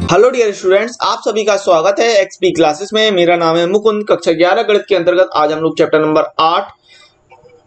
Hello dear students, आप सभी का स्वागत है एक्सपी क्लासेस में। मेरा नाम है मुकुंद। कक्षा 11 गणित के अंतर्गत आज हम लोग चैप्टर नंबर 8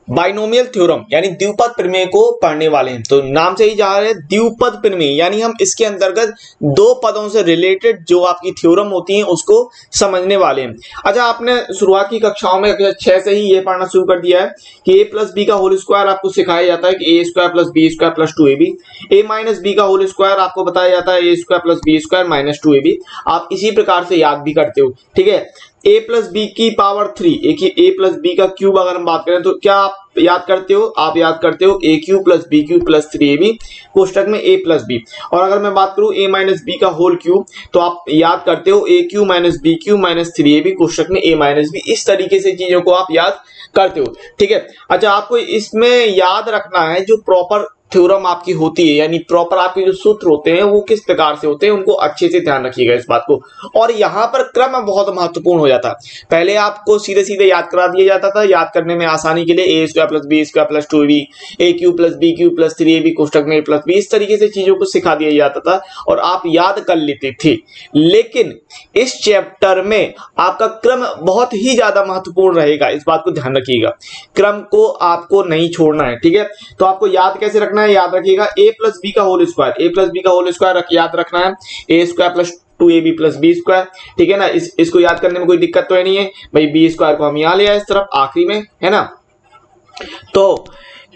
बाइनोमियल थ्योरम यानी द्विपद प्रमेय को पढ़ने वाले हैं। तो नाम से ही जा रहे हैं द्विपद प्रमेय, यानी हम इसके अंतर्गत दो पदों से रिलेटेड जो आपकी थ्योरम होती हैं उसको समझने वाले हैं। अच्छा, आपने शुरुआत की कक्षाओं में 6 से ही ये पढ़ना शुरू कर दिया है कि a प्लस बी का होल स्क्वायर आपको सिखाया जाता है कि A square plus B square plus 2ab। a minus B का होल स्क्वायर आपको बताया जाता है A square plus B square minus 2ab। आप इसी प्रकार से याद भी करते हो, ठीक है। a प्लस बी की पावर 3, a प्लस बी का क्यूब अगर हम बात करें तो क्या आप याद करते हो? आप याद करते हो a cube plus B cube plus 3ab कोष्टक में a प्लस बी। और अगर मैं बात करूं a माइनस बी का होल क्यूब तो आप याद करते हो a cube minus b cube minus 3ab कोष्टक में a माइनस बी। इस तरीके से चीजों को आप याद करते हो, ठीक है। अच्छा, आपको इसमें याद रखना है जो प्रॉपर थ्योरम आपकी होती है, यानी प्रॉपर आपके जो सूत्र होते हैं वो किस प्रकार से होते हैं, उनको अच्छे से ध्यान रखिएगा इस बात को। और यहाँ पर क्रम बहुत महत्वपूर्ण हो जाता है। पहले आपको सीधे सीधे याद करा दिया जाता था, याद करने में आसानी के लिए A square plus B square plus 2ab, A cube plus B cube plus 3ab कोष्टक में a प्लस बी, इस तरीके से चीजों को सिखा दिया जाता था और आप याद कर लेते थे। लेकिन इस चैप्टर में आपका क्रम बहुत ही ज्यादा महत्वपूर्ण रहेगा, इस बात को ध्यान रखिएगा। क्रम को आपको नहीं छोड़ना है, ठीक है। तो आपको याद कैसे रखना है, याद रखिएगा a प्लस बी का whole square, a plus B का होल स्क्वायर याद रखना है a square plus 2ab plus B square, ठीक है ना। इसको याद करने में कोई दिक्कत तो है नहीं है भाई। बी स्क्वायर को हम यहाँ ले आए इस तरफ आखिरी में, है ना। तो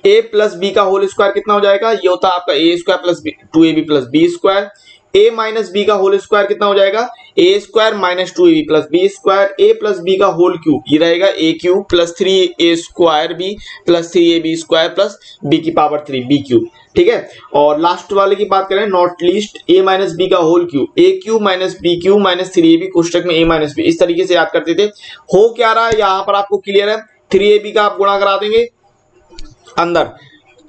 a प्लस बी का होल स्क्वायर कितना हो जाएगा, ये होता है आपका a square plus 2ab plus B square. a minus B का होल स्क्वायर कितना हो जाएगा, a square minus 2ab plus B square. a plus B का होल क्यूब ये रहेगा a cube plus 3a square b plus 3ab square plus b की power 3 b cube, ठीक है। और लास्ट वाले की बात करें, not least, a minus B का whole cube, a cube minus b cube minus 3ab कोष्टक में a माइनस b। इस तरीके से याद करते थे। हो क्या रहा है यहाँ पर आपको क्लियर है। 3ab का आप गुणा करा देंगे अंदर,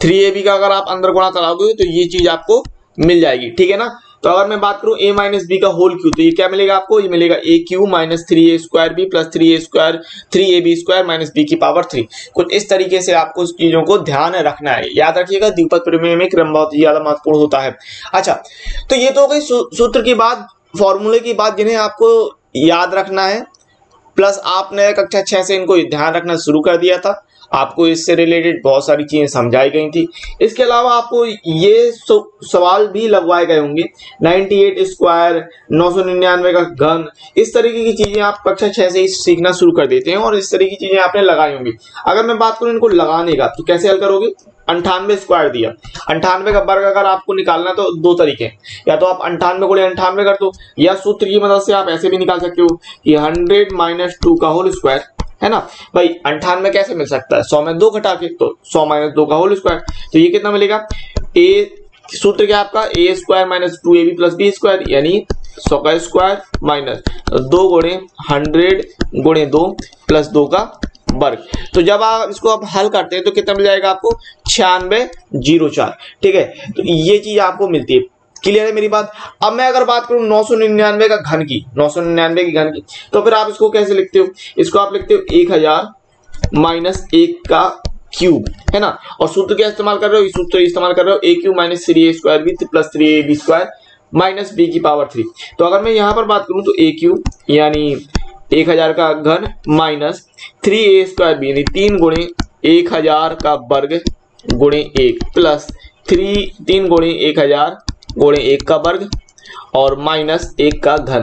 3ab का अगर आप अंदर गुणा कराओगे तो ये चीज आपको मिल जाएगी, ठीक है ना। तो अगर मैं बात करूं a माइनस बी का होल क्यूब तो ये क्या मिलेगा आपको, ये मिलेगा a cube minus 3a square b plus 3a square 3ab square minus b की पावर 3। कुछ इस तरीके से आपको चीजों को ध्यान रखना है। याद रखिएगा द्विपद प्रमेय में क्रम बहुत ज्यादा महत्वपूर्ण होता है। अच्छा, तो ये तो हो गई सूत्र की बात, फॉर्मूले की बात जिन्हें आपको याद रखना है। प्लस आपने कक्षा 6 से इनको ध्यान रखना शुरू कर दिया था, आपको इससे रिलेटेड बहुत सारी चीजें समझाई गई थी। इसके अलावा आपको ये सवाल भी लगवाए गए होंगे, 98 स्क्वायर, 999 का घन, इस तरीके की चीजें आप कक्षा 6 से ही सीखना शुरू कर देते हैं और इस तरह की चीजें आपने लगाई होंगी। अगर मैं बात करूं इनको लगाने का तो कैसे हल करोगे, 98 स्क्वायर दिया, 98 का वर्ग अगर आपको निकालना है तो दो तरीके, या तो आप 98 गुणे 98 कर दो, या सूत्र की मदद से आप ऐसे भी निकाल सकते हो कि 100 माइनस 2 का होल स्क्वायर, है ना भाई। 98 कैसे मिल सकता है, 100 में 2 घटा के, तो 100 माइनस 2 का होल स्क्वायर, तो ये कितना मिलेगा। ए सूत्र क्या आपका, a square minus 2ab plus B square, यानी 100 का स्क्वायर माइनस 2 गुणे 100 गुणे 2 प्लस 2 का वर्ग। तो जब आप इसको आप हल करते हैं तो कितना मिल जाएगा आपको, 9604, ठीक है। तो ये चीज आपको मिलती है। क्लियर है मेरी बात। अब मैं अगर बात करूं 999 का घन की, 999 की घन की, तो फिर आप इसको कैसे लिखते हो, इसको आप लिखते हो 1000 माइनस 1 का क्यूब, है ना। और सूत्र क्या इस्तेमाल कर रहे हो, सूत्र इस्तेमाल कर रहे हो a cube minus 3a square b plus 3ab square minus b की पावर 3। तो अगर मैं यहां पर बात करूं तो a क्यूब यानी 1000 का घन माइनस 3a स्क्वायर बी यानी 3 गुणे 1000 का वर्ग गुणे 1 प्लस 3 गुणे 1000 गुणे 1 का वर्ग और माइनस 1 का घन।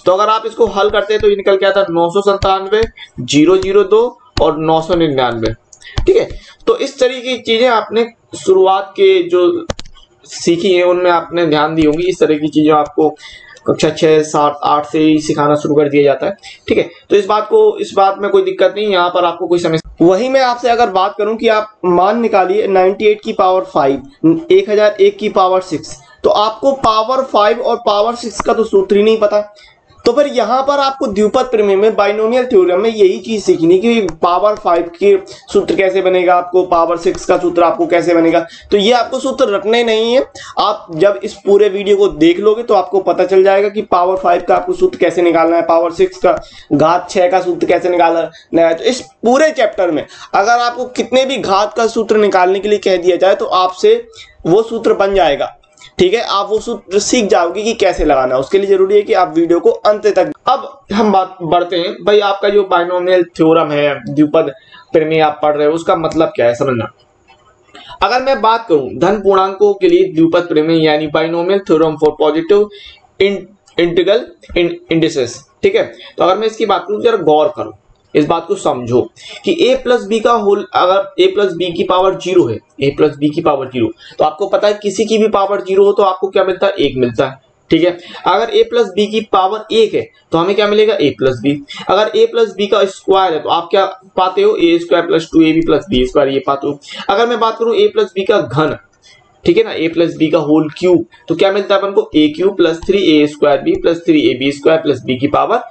तो अगर आप इसको हल करते हैं तो ये निकल के आता 997 002 और 999, ठीक है। तो इस तरीके की चीजें आपने शुरुआत के जो सीखी है उनमें आपने ध्यान दी होंगी। इस तरह की चीजें आपको कक्षा 6, 7, 8 से ही सिखाना शुरू कर दिया जाता है, ठीक है। तो इस बात में कोई दिक्कत नहीं, यहाँ पर आपको कोई समस्या। वही मैं आपसे अगर बात करूं कि आप मान निकालिए 98 की पावर 5, 1001 की पावर 6, तो आपको पावर 5 और पावर 6 का तो सूत्र ही नहीं पता। तो फिर यहां पर आपको द्विपद प्रमेय में बाइनोमियल थ्योरम में यही चीज सीखनी कि पावर 5 के सूत्र कैसे बनेगा, आपको पावर 6 का सूत्र आपको कैसे बनेगा। तो ये आपको सूत्र रटने नहीं है, आप जब इस पूरे वीडियो को देख लोगे तो आपको पता चल जाएगा कि पावर 5 का आपको सूत्र कैसे निकालना है, पावर 6 का घात 6 का सूत्र कैसे निकालना है। तो इस पूरे चैप्टर में अगर आपको कितने भी घात का सूत्र निकालने के लिए कह दिया जाए तो आपसे वो सूत्र बन जाएगा। ठीक है, आप वो सूत्र सीख जाओगे कि कैसे लगाना है। उसके लिए जरूरी है कि आप वीडियो को अंत तक। अब हम बात बढ़ते हैं भाई, आपका जो बाइनोमियल थ्योरम है, द्विपद प्रमेय आप पढ़ रहे हो, उसका मतलब क्या है समझना। अगर मैं बात करूं धन पूर्णांकों के लिए द्विपद प्रमेय यानी binomial theorem for positive integral indices, ठीक है, तो अगर मैं इसकी बात करूं जरा गौर करो, इस बात को समझो कि a प्लस बी का होल, अगर a प्लस बी की पावर 0 है, a प्लस बी की पावर 0, तो आपको पता है किसी की भी पावर 0 हो तो आपको क्या मिलता है, 1 मिलता है, ठीक है। अगर a प्लस बी की पावर 1 है तो हमें क्या मिलेगा, a प्लस बी। अगर a प्लस बी का स्क्वायर है तो आप क्या पाते हो, a square plus 2ab plus B square, ये पाते हो। अगर मैं बात करूं a प्लस बी का घन, ठीक है ना, a प्लस बी का होल क्यूब, तो क्या मिलता है अपन को, a cube plus 3a square b plus 3ab square plus b की पावर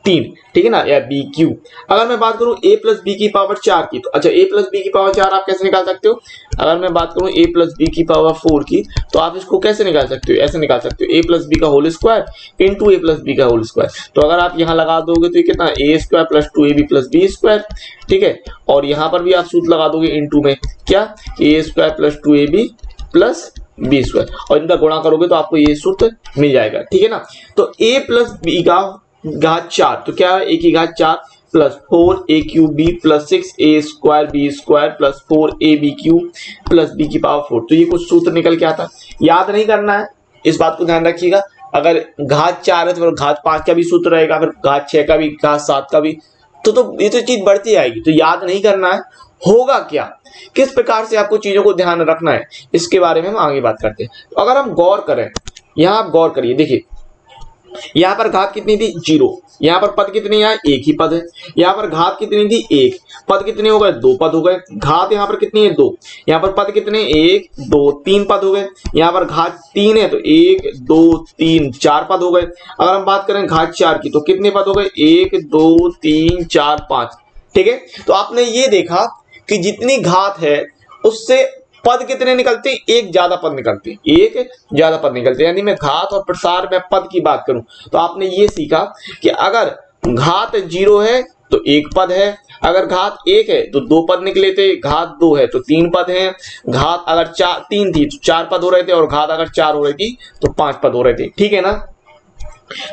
3, ठीक है ना, या बी क्यू। अगर मैं बात करूं a प्लस बी की पावर 4 की, तो अच्छा a प्लस बी की पावर 4 आप कैसे निकाल सकते हो। अगर मैं बात करूं a प्लस बी की पावर 4 की, तो आप इसको कैसे निकाल सकते हो, ऐसे निकाल सकते हो, a प्लस बी का whole square into a plus B का होल स्क्वायर। तो अगर आप यहाँ लगा दोगे तो ये कितना, a square plus 2ab plus B square, ठीक है। और यहाँ पर भी आप सूत्र लगा दोगे इंटू में क्या, a square plus 2ab plus B square, और इनका गुणा करोगे तो आपको ये सूत्र मिल जाएगा, ठीक है ना। तो a प्लस बी का घात 4, तो क्या है, a की घात 4 plus 4a cube b plus 6a square b square plus 4ab cube plus b की पावर 4। तो ये कुछ सूत्र निकल के आता है, याद नहीं करना है, इस बात को ध्यान रखिएगा। अगर घात 4 है तो घात 5 का भी सूत्र रहेगा, फिर घात 6 का भी, घात 7 का भी, तो ये तो चीज बढ़ती आएगी, तो याद नहीं करना है। होगा क्या, किस प्रकार से आपको चीजों को ध्यान रखना है, इसके बारे में हम आगे बात करते हैं। तो अगर हम गौर करें, यहां आप गौर करिए, देखिए यहां पर घात कितनी थी, 0, यहां पर पद कितने हैं, एक ही पद है। यहां पर घात कितनी थी, 1, पद कितने हो गए, 2 पद हो गए। घात यहां पर कितनी है, 2, यहां पर पद कितने, 1 2 3 पद हो गए। यहां पर घात 3 है तो 1 2 3 4 पद हो गए। अगर हम बात करें घात 4 की, तो कितने पद हो गए, 1 2 3 4 5, ठीक है। तो आपने ये देखा कि जितनी घात है उससे पद कितने निकलते हैं, एक ज्यादा पद निकलते हैं, एक ज्यादा पद निकलते हैं। यानी मैं घात और प्रसार में पद की बात करूं तो आपने ये सीखा कि अगर घात 0 है तो एक पद है, अगर घात 1 है तो 2 पद निकले थे, घात 2 है तो 3 पद हैं, घात अगर 3 थी तो 4 पद हो रहे थे, और घात अगर 4 हो रही थी तो 5 पद हो रहे थे, ठीक है ना।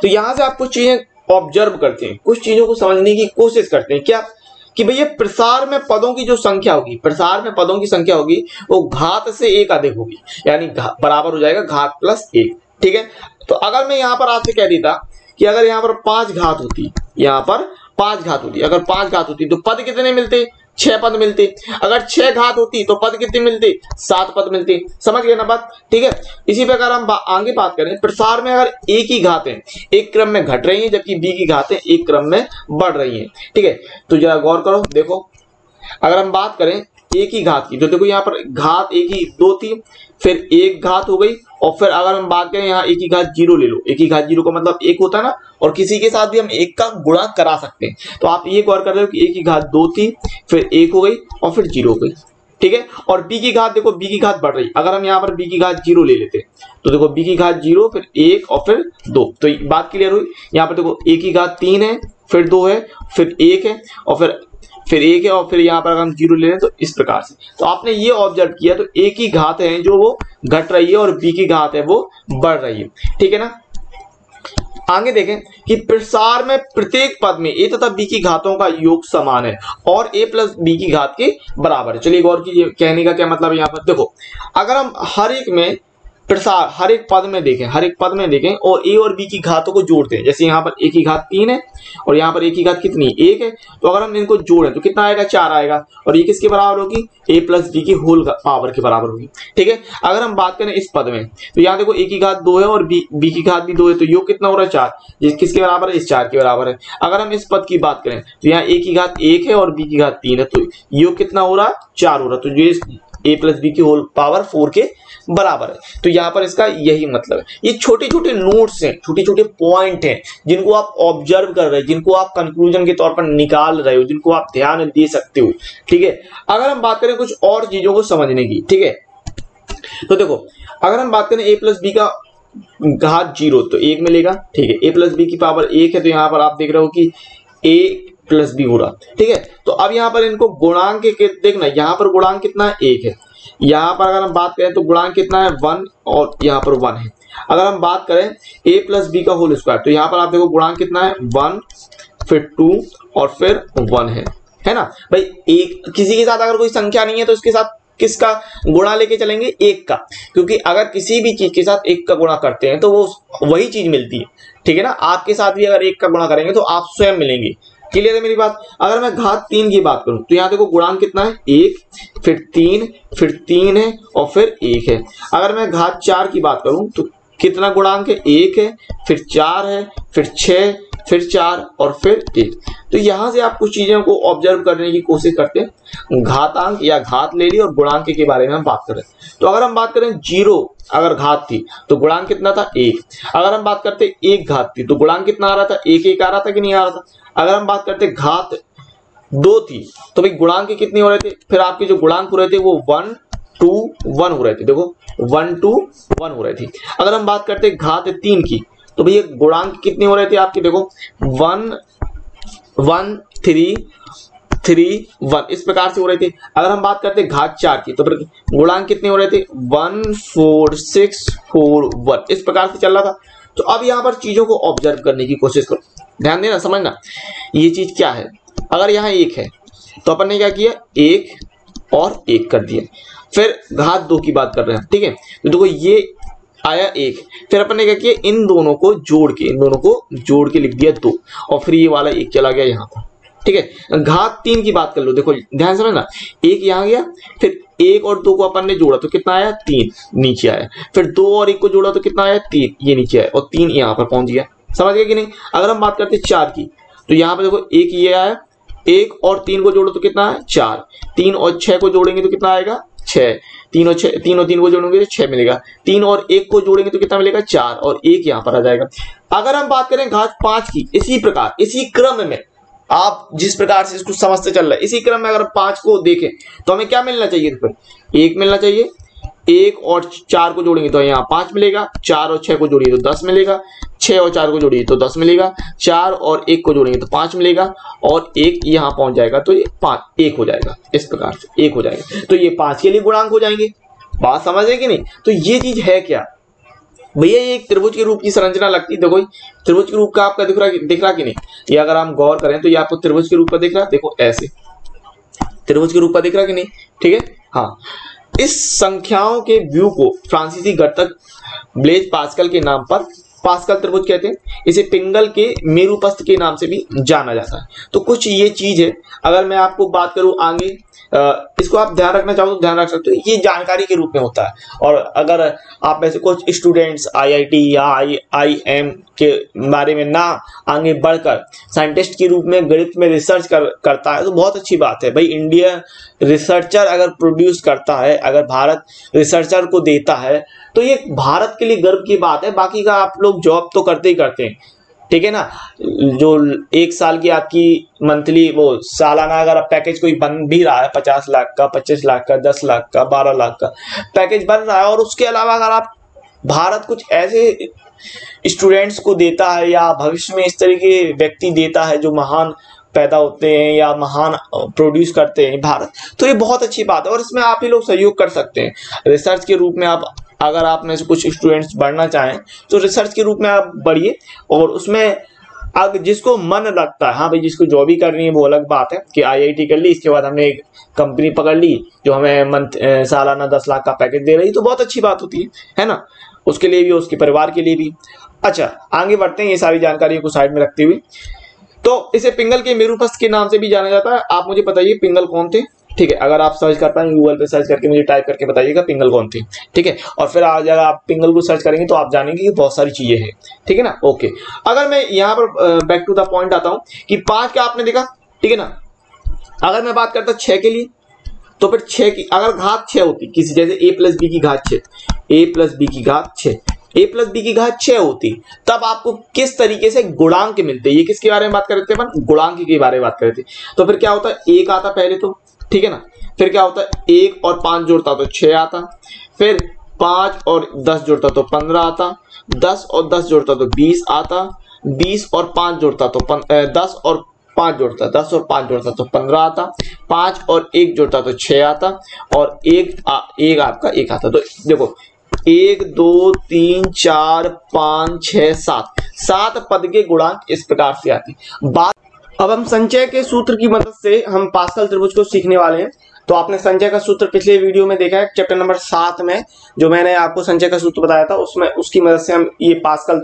तो यहां से आप कुछ चीजें ऑब्जर्व करते हैं, कुछ चीजों को समझने की कोशिश करते हैं, क्या कि भैया प्रसार में पदों की जो संख्या होगी, प्रसार में पदों की संख्या होगी वो घात से 1 अधिक होगी, यानी बराबर हो जाएगा घात प्लस 1, ठीक है। तो अगर मैं यहां पर आपसे कह देता कि अगर यहां पर 5 घात होती, यहां पर 5 घात होती, अगर 5 घात होती तो पद कितने मिलते, 6 पद मिलते। अगर 6 घात होती तो पद कितने मिलते, 7 पद मिलते। समझ गए ना बात, ठीक है। इसी प्रकार हम आगे बात करें, प्रसार में अगर a की घातें एक क्रम में घट रही हैं जबकि b की घातें एक क्रम में बढ़ रही हैं, ठीक है। तो जरा गौर करो, देखो अगर हम बात करें a की घात की, तो देखो यहाँ पर घात a की 2 थी, फिर 1 घात हो गई, और फिर अगर हम बात करें यहाँ a की घात 0 ले लो, a की घात 0 का मतलब 1 होता है ना, और किसी के साथ भी हम 1 का गुणा करा सकते हैं। तो आप ये गौर कर रहे हो कि a की घात 2 थी, फिर 1 हो गई और फिर 0 हो गई, ठीक है। और b की घात देखो, b की घात बढ़ रही, अगर हम यहाँ पर b की घात 0 ले लेते तो देखो b की घात 0 फिर 1 और फिर 2, तो बात क्लियर हुई। यहाँ पर देखो a की घात 3 है, फिर 2 है, फिर 1 है, और फिर 1 है, और फिर यहाँ पर अगर हम 0 ले लें तो इस प्रकार से। तो आपने ये ऑब्जर्व किया, तो a की घात है जो वो घट रही है और b की घात है वो बढ़ रही है, ठीक है ना। आगे देखें कि प्रसार में प्रत्येक पद में a तथा b की घातों का योग समान है और a प्लस b की घात के बराबर है। चलिए गौर कीजिए, कहने का क्या मतलब है। यहाँ पर देखो अगर हम हर एक में प्रसार, हर एक पद में देखें, हर एक पद में देखें और a और b की घातों को जोड़ते हैं, जैसे यहाँ पर a की घात 3 है और यहाँ पर a की घात कितनी 1 है, तो अगर हम इनको जोड़ें तो कितना आएगा, 4 आएगा, और ये किसके बराबर होगी, a प्लस b की होल पावर के बराबर होगी, ठीक है। अगर हम बात करें इस पद में, तो यहाँ देखो a की घात 2 है और b की घात भी 2 है, तो योग कितना हो रहा है, 4, किसके बराबर है, इस 4 के बराबर है। अगर हम इस पद की बात करें तो यहाँ a की घात 1 है और b की घात 3 है, तो योग कितना हो रहा है, 4 हो रहा है, तो ये a प्लस बी की होल पावर 4 के बराबर है। तो यहाँ पर इसका यही मतलब है। ये छोटे छोटे नोट्स हैं, छोटे छोटे पॉइंट हैं जिनको आप ऑब्जर्व कर रहे हैं, जिनको आप कंक्लूजन के तौर पर निकाल रहे हो, जिनको आप ध्यान दे सकते हो, ठीक है। अगर हम बात करें कुछ और चीजों को समझने की, ठीक है, तो देखो अगर हम बात करें a प्लस बी का घात 0 तो 1 मिलेगा, ठीक है। a प्लस बी की पावर 1 है, तो यहाँ पर आप देख रहे हो कि a प्लस बी हो रहा, ठीक है। तो अब यहाँ पर इनको गुणांक के देखना, यहाँ पर गुणांक कितना है, 1 है, यहाँ पर अगर हम बात करें तो गुणांक कितना है 1 और यहाँ पर 1 है। अगर हम बात करें a प्लस बी का होल स्क्वायर तो यहाँ पर आप देखो गुणांक कितना है 1 फिर 2 और फिर 1 है ना भाई। एक किसी के साथ अगर कोई संख्या नहीं है तो उसके साथ किसका गुणा लेके चलेंगे, 1 का, क्योंकि अगर किसी भी चीज के साथ 1 का गुणा करते हैं तो वो वही चीज मिलती है, ठीक है ना। आपके साथ भी अगर 1 का गुणा करेंगे तो आप स्वयं मिलेंगे। क्लियर है मेरी बात। अगर मैं घात 3 की बात करूं तो यहाँ देखो गुणांक कितना है 1 फिर 3 है और फिर 1 है। अगर मैं घात 4 की बात करूं तो कितना गुणांक है 1 है फिर 4 है फिर 6 फिर 4 और फिर 1। तो यहां से आप कुछ चीजों को ऑब्जर्व करने की कोशिश करते हैं। घातांक या घात ले ली और गुणांक के बारे में हम बात करें तो अगर हम बात करें 0 अगर घात थी तो गुणांक कितना था 1। अगर हम बात करते 1 घात थी तो गुणांक कितना आ रहा था 1 आ रहा था कि नहीं आ रहा था। अगर हम बात करते घात 2 थी तो भाई गुणांक कितने हो रहे थे, फिर आपके जो गुणांक हो रहे थे वो 1 2 1 हो रहे थे। देखो 1 2 1 हो रहे थे। अगर हम बात करते घात 3 की तो भैया गुणांक कितने हो रहे थे आपके, देखो 1 1 3 3 1 इस प्रकार से हो रहे थे। अगर हम बात करते घात 4 की तो फिर गुणांक कितने हो रहे थे 1 4 6 4 1 इस प्रकार से चल रहा था। तो अब यहाँ पर चीजों को ऑब्जर्व करने की कोशिश करो, ध्यान देना, समझना ये चीज क्या है। अगर यहाँ 1 है तो अपन ने क्या किया 1 और 1 कर दिया। फिर घात 2 की बात कर रहे हैं, ठीक है। तो देखो ये आया 1, फिर अपन ने क्या किया इन दोनों को जोड़ के लिख दिया 2 और फिर ये वाला 1 चला गया यहाँ पर, ठीक है। घात 3 की बात कर लो, देखो ध्यान समझना 1 यहाँ गया, फिर 1 और 2 को अपन ने जोड़ा तो कितना आया 3 नीचे आया, फिर 2 और 1 को जोड़ा तो कितना आया 3 ये नीचे आया और 3 यहाँ पर पहुंच गया। समझ गए कि नहीं। अगर हम बात करते 4 की तो यहाँ पर देखो 1 ये आया, 1 और 3 को जोड़ो तो कितना है 4, 3 और 6 को जोड़ेंगे तो कितना आएगा 6, 3 और 3 को जोड़ेंगे तो 6 मिलेगा, 3 और 1 को जोड़ेंगे तो कितना मिलेगा 4 और 1 यहाँ पर आ जाएगा। अगर हम बात करें घात 5 की, इसी प्रकार इसी क्रम में आप जिस प्रकार से इसको समझते चल रहे हैं इसी क्रम में अगर 5 को देखें तो हमें क्या मिलना चाहिए, फिर 1 मिलना चाहिए, 1 और 4 को जोड़ेंगे तो यहाँ 5 मिलेगा, 4 और 6 को जोड़िए तो 10 मिलेगा, 6 और 4 को जोड़िए तो 10 मिलेगा, 4 और 1 को जोड़ेंगे तो 5 मिलेगा और 1 यहाँ पहुंच जाएगा तो ये 1 हो जाएगा। इस प्रकार से 1 हो जाएगा तो ये 5 के लिए गुणांक हो जाएंगे। बात समझ है कि नहीं। तो ये चीज है क्या भैया, ये एक त्रिभुज के रूप की संरचना लगती है। देखो त्रिभुज के रूप का आपका दिख रहा कि नहीं, ये अगर हम गौर करें तो ये आपको त्रिभुज के रूप का दिख रहा है। देखो ऐसे त्रिभुज के रूप का दिख रहा कि नहीं, ठीक है। हाँ, इस संख्याओं के व्यू को फ्रांसीसी गणितज्ञ ब्लेज पास्कल के नाम पर पास्कल त्रिभुज कहते हैं। इसे पिंगल के मेरुपस्थ के नाम से भी जाना जाता है। तो कुछ ये चीज है। अगर मैं आपको बात करूं आगे, इसको आप ध्यान रखना चाहो तो ध्यान रख सकते हो, ये जानकारी के रूप में होता है। और अगर आप में से कुछ स्टूडेंट्स IIT या IIM के बारे में ना आगे बढ़कर साइंटिस्ट के रूप में गणित में रिसर्च करता है तो बहुत अच्छी बात है भाई। इंडिया रिसर्चर अगर प्रोड्यूस करता है, अगर भारत रिसर्चर को देता है तो ये भारत के लिए गर्व की बात है। बाकी का आप लोग जॉब तो करते ही करते हैं, ठीक है ना। जो 1 साल की आपकी मंथली वो सालाना अगर आप पैकेज कोई बन भी रहा है 50 लाख का, 25 लाख का, 10 लाख का, 12 लाख का पैकेज बन रहा है, और उसके अलावा अगर आप भारत कुछ ऐसे स्टूडेंट्स को देता है या भविष्य में इस तरह के व्यक्ति देता है जो महान पैदा होते हैं या महान प्रोड्यूस करते हैं भारत, तो ये बहुत अच्छी बात है। और इसमें आप ही लोग सहयोग कर सकते हैं रिसर्च के रूप में। आप अगर आप में से कुछ स्टूडेंट्स बढ़ना चाहें तो रिसर्च के रूप में आप बढ़िए, और उसमें अगर जिसको मन लगता है, हाँ भाई जिसको जॉब ही करनी है वो अलग बात है कि IIT कर ली, इसके बाद हमने एक कंपनी पकड़ ली जो हमें सालाना 10 लाख का पैकेज दे रही, तो बहुत अच्छी बात होती है ना, उसके लिए भी उसके परिवार के लिए भी। अच्छा आगे बढ़ते हैं ये सारी जानकारियों को साइड में रखते हुए। तो इसे पिंगल के मेरुपस्थ के नाम से भी जाना जाता है। आप मुझे बताइए पिंगल कौन थे, ठीक है। अगर आप सर्च कर पाए गूगल पे सर्च करके मुझे टाइप करके बताइएगा पिंगल कौन थे, ठीक है। और फिर आज अगर आप पिंगल को सर्च करेंगे तो आप जानेंगे कि बहुत सारी चीजें हैं, ठीक है ना। ओके, अगर मैं यहाँ पर बैक टू द पॉइंट आता हूँ कि 5 का आपने देखा, ठीक है ना। अगर मैं बात करता 6 के लिए तो फिर 6 की अगर घात 6 होती किसी, जैसे a प्लस बी की घात 6, a प्लस बी की घात 6, a प्लस बी की घात 6 होती, तब आपको किस तरीके से गुणांक मिलते। ये किसके बारे में बात कर रहे थे अपन, गुणांक के बारे में बात कर रहे थे। तो फिर क्या होता है 1 आता पहले तो, ठीक है ना। फिर क्या होता है 1 और 5 जोड़ता तो 6 आता, फिर 5 और 10 जोड़ता तो 15 आता, 10 और 10 जोड़ता तो 20 आता, 20 और 5 जोड़ता तो 10 और 5 जोड़ता, 10 और 5 जोड़ता तो 15 आता, 5 और 1 जोड़ता तो 6 आता, और एक आपका 1 आता। तो देखो 1 2 3 4 5 6 7 पद के गुणांक इस प्रकार से आते हैं। अब हम संचय के सूत्र की मदद से हम पास्कल त्रिभुज को सीखने वाले हैं। तो आपने संचय का सूत्र पिछले वीडियो में देखा है, चैप्टर नंबर 7 में जो मैंने आपको संचय का सूत्र बताया था, उसमें उसकी मदद से हम ये पास्कल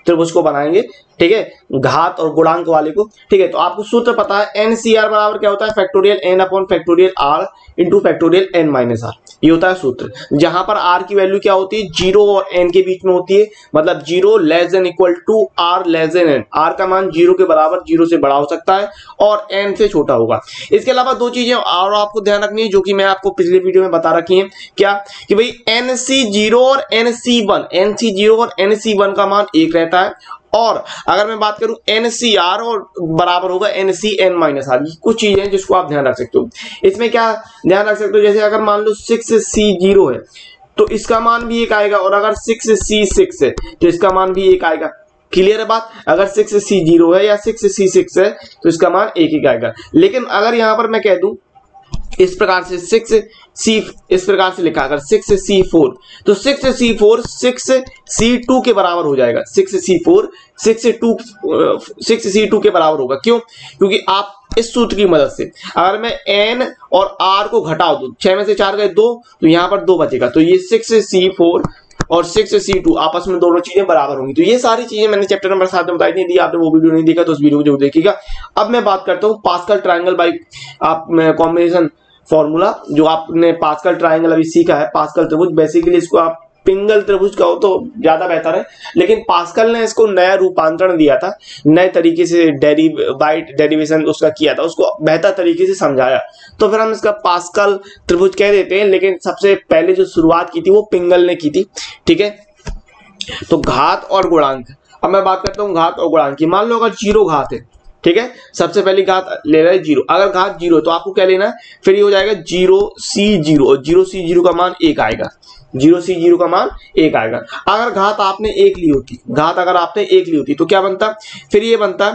त्रिभुज को बनाएंगे, ठीक है, घात और गुणांक वाले को, ठीक है। तो आपको सूत्र पता है, NCR बराबर क्या होता है, factorial n upon factorial r into factorial n minus r, ये होता है सूत्र। जहां पर r की वैल्यू क्या होती है, 0 और n के बीच में होती है, मतलब 0 less than equal to r less than n, r का मान 0 के बराबर, 0 से बड़ा हो सकता है और n से छोटा होगा। इसके अलावा दो चीजें और आपको ध्यान रखनी है, जो कि मैं आपको पिछले वीडियो में बता रखी है, क्या कि भाई NC0 और NC1 और NC1 का मान 1 रहता है, और अगर मैं बात करूं NCR और बराबर होगा NCn माइनस आर। कुछ चीजें हैं जिसको आप ध्यान रख सकते हो। इसमें क्या ध्यान रख सकते हो, जैसे अगर मान लो 6C0 है तो इसका मान भी 1 आएगा, और अगर 6C6 है तो इसका मान भी 1 आएगा। क्लियर है बात, अगर 6C0 है या 6C6 है तो इसका मान 1 आएगा। लेकिन अगर यहां पर मैं कह दूं इस प्रकार से 6C, इस प्रकार से लिखा, अगर 6C4 तो 6C4 6C2 के बराबर हो जाएगा। 6C4 6C2 के बराबर होगा। क्यों? क्योंकि आप इस सूत्र की मदद से अगर मैं n और r को घटा दूं, 6 में से 4 गए 2, तो यहां पर 2 बचेगा, तो ये 6C4 और 6C2 आपस में दोनों चीजें बराबर होंगी। तो ये सारी चीजें मैंने चैप्टर नंबर 7 में बताई थी। यदि आपने वो वीडियो नहीं देखा तो उस वीडियो को जरूर देखिएगा। अब मैं बात करता हूँ pascal triangle by combination formula, जो आपने पास्कल ट्रायंगल अभी सीखा है, पास्कल त्रिभुज। बेसिकली इसको आप पिंगल त्रिभुज कहो तो ज्यादा बेहतर है, लेकिन पास्कल ने इसको नया रूपांतरण दिया था, नए तरीके से डेरिवेशन उसका किया था, उसको बेहतर तरीके से समझाया, तो फिर हम इसका पास्कल त्रिभुज कह देते हैं। लेकिन सबसे पहले जो शुरुआत की थी वो पिंगल ने की थी, ठीक है। तो घात और गुणांक, अब मैं बात करता हूँ घात और गुणांक की। मान लो अगर 0 घात है, ठीक है, सबसे पहली घात ले रहा है 0। अगर घात 0 तो आपको क्या लेना है, फिर ये हो जाएगा 0C0, और 0C0 का मान 1 आएगा, 0C0 का मान 1 आएगा। अगर घात आपने 1 ली होती, घात अगर आपने 1 ली होती तो क्या बनता, फिर ये बनता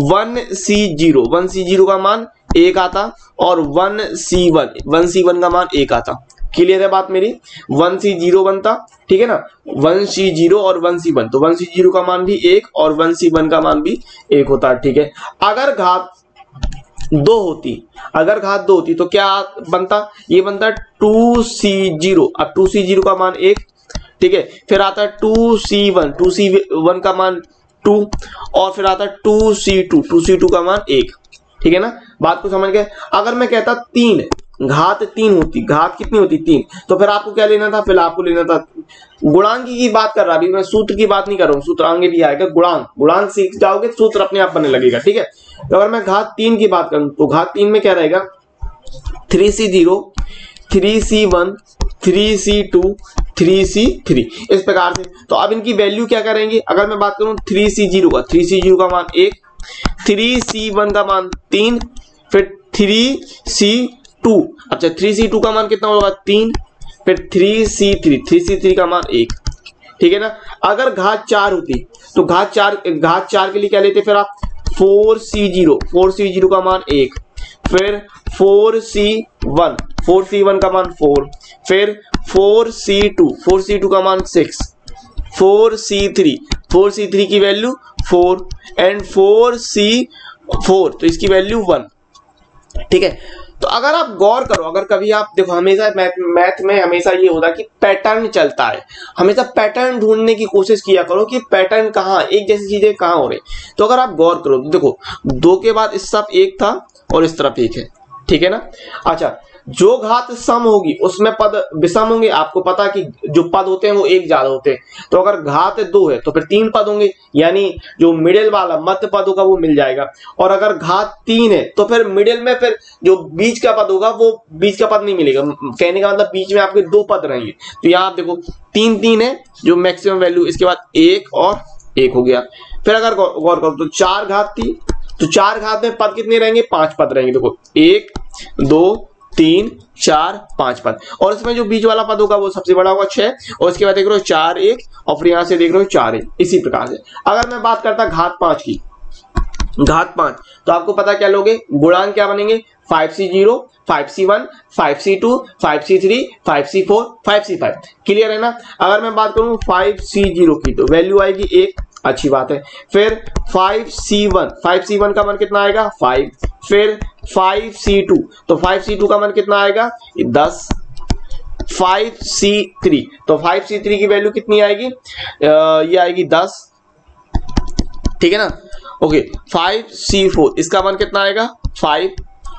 1C0, 1C0 का मान 1 आता, और 1C1 का मान 1 आता। क्लियर है बात मेरी, 1C0 बनता, ठीक है ना, 1C0 और 1C1, तो 1C0 का मान भी 1 और 1C1 का मान भी 1 होता है, ठीक है। अगर घात 2 होती तो क्या बनता, ये बनता 2C0, अब 2C0 का मान 1, ठीक है, फिर आता है 2C1 का मान 2, और फिर आता है 2C2 का मान 1, ठीक है ना, बात को समझ गए। अगर मैं कहता 3, घात 3 होती, घात कितनी होती 3, तो फिर आपको क्या लेना था, फिर आपको लेना था गुणांक की बात कर रहा, अभी मैं सूत्र की बात नहीं कर रहा हूं, सूत्र आगे भी आएगा। गुणांक सीख जाओगे सूत्र अपने आप बनने लगेगा, ठीक है। तो अगर मैं घात 3 की बात करूं तो घात 3 में क्या रहेगा, 3C0, 3C1, 3C2, 3C3, इस प्रकार से। तो अब इनकी वैल्यू क्या करेंगे, अगर मैं बात करूं 3C0 का मान 1, 3C1 का मान 3, फिर 3C2, अच्छा 3C2 का मान कितना होगा 3, फिर 3C3 का मान 1, ठीक है ना। अगर घात 4 होती तो घात 4 के लिए क्या लेते, फिर आप 4C0 का मान 1, फिर 4C1 का मान 4, फिर 4C2 का मान 6, 4C3 की वैल्यू 4, एंड 4C4 तो इसकी वैल्यू 1, ठीक है। तो अगर आप गौर करो, अगर कभी आप देखो, हमेशा मैथ में हमेशा ये होता है कि पैटर्न चलता है, हमेशा पैटर्न ढूंढने की कोशिश किया करो कि पैटर्न कहाँ, एक जैसी चीजें कहाँ हो रही। तो अगर आप गौर करो तो देखो 2 के बाद इस तरफ 1 था और इस तरफ 1 है, ठीक है ना। अच्छा, जो घात सम होगी उसमें पद विषम होंगे, आपको पता कि जो पद होते हैं वो एक ज्यादा होते हैं। तो अगर घात 2 है तो फिर 3 पद होंगे, यानी जो मिडिल वाला मध्य पद होगा वो मिल जाएगा। और अगर घात 3 है तो फिर मिडिल में फिर जो बीच का पद होगा वो बीच का पद नहीं मिलेगा, कहने का मतलब बीच में आपके 2 पद रहेंगे। तो यहाँ आप देखो 3 है जो मैक्सिमम वैल्यू, इसके बाद 1 और 1 हो गया। फिर अगर गौर करो तो 4 घात थी, तो 4 घात में पद कितने रहेंगे, 5 पद रहेंगे। देखो 1 2 3 4 5 पद, और इसमें जो बीच वाला पद होगा वो सबसे बड़ा होगा 6, और इसके बाद देख रहे हो 4 1, और फिर यहां से देख रहे हो 4 1, इसी प्रकार से। अगर मैं बात करता घात 5 की, घात 5, तो आपको पता क्या लोगे, गुणांक क्या बनेंगे, 5c0, 5c1, 5c2, 5c3, 5c4, 5c5। Clear है ना। अगर मैं बात करूं 5c0 की तो वैल्यू आएगी 1, अच्छी बात है। फिर 5c1 का मान कितना आएगा 5, फिर 5c2, तो 5c2 का मान कितना आएगा 10, 5c3, तो 5c3 की वैल्यू कितनी आएगी, ये आएगी 10, ठीक है ना। ओके 5c4 इसका मान कितना आएगा 5,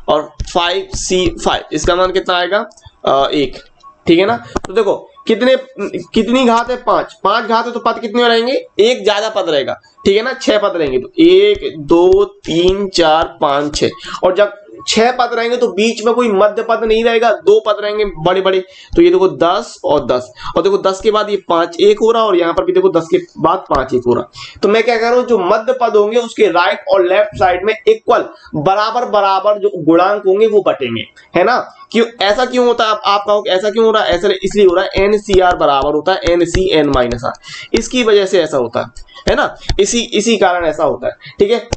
और 5c5 इसका मान कितना आएगा 1, ठीक है ना। तो देखो कितनी घात है 5 घात है, तो पद कितने रहेंगे, एक ज्यादा पद रहेगा, ठीक है ना। 6 पद रहेंगे, तो 1 2 3 4 5 6, और जब 6 पद रहेंगे तो बीच में कोई मध्य पद नहीं रहेगा, 2 पद रहेंगे बड़े बड़े। तो ये देखो 10 और 10, और देखो 10 के बाद ये 5 1 हो रहा, और यहाँ पर भी देखो 10 के बाद 5 1 हो रहा। तो मैं क्या कर रहा हूँ, जो मध्य पद होंगे उसके राइट और लेफ्ट साइड में इक्वल बराबर जो गुणांक होंगे वो बटेंगे, है ना। क्यों ऐसा क्यों होता है, आप कहोगे ऐसा क्यों हो रहा है, ऐसा इसलिए हो रहा है NCR बराबर होता है NC(n-R), इसकी वजह से ऐसा होता है ना, इसी कारण ऐसा होता है, ठीक है।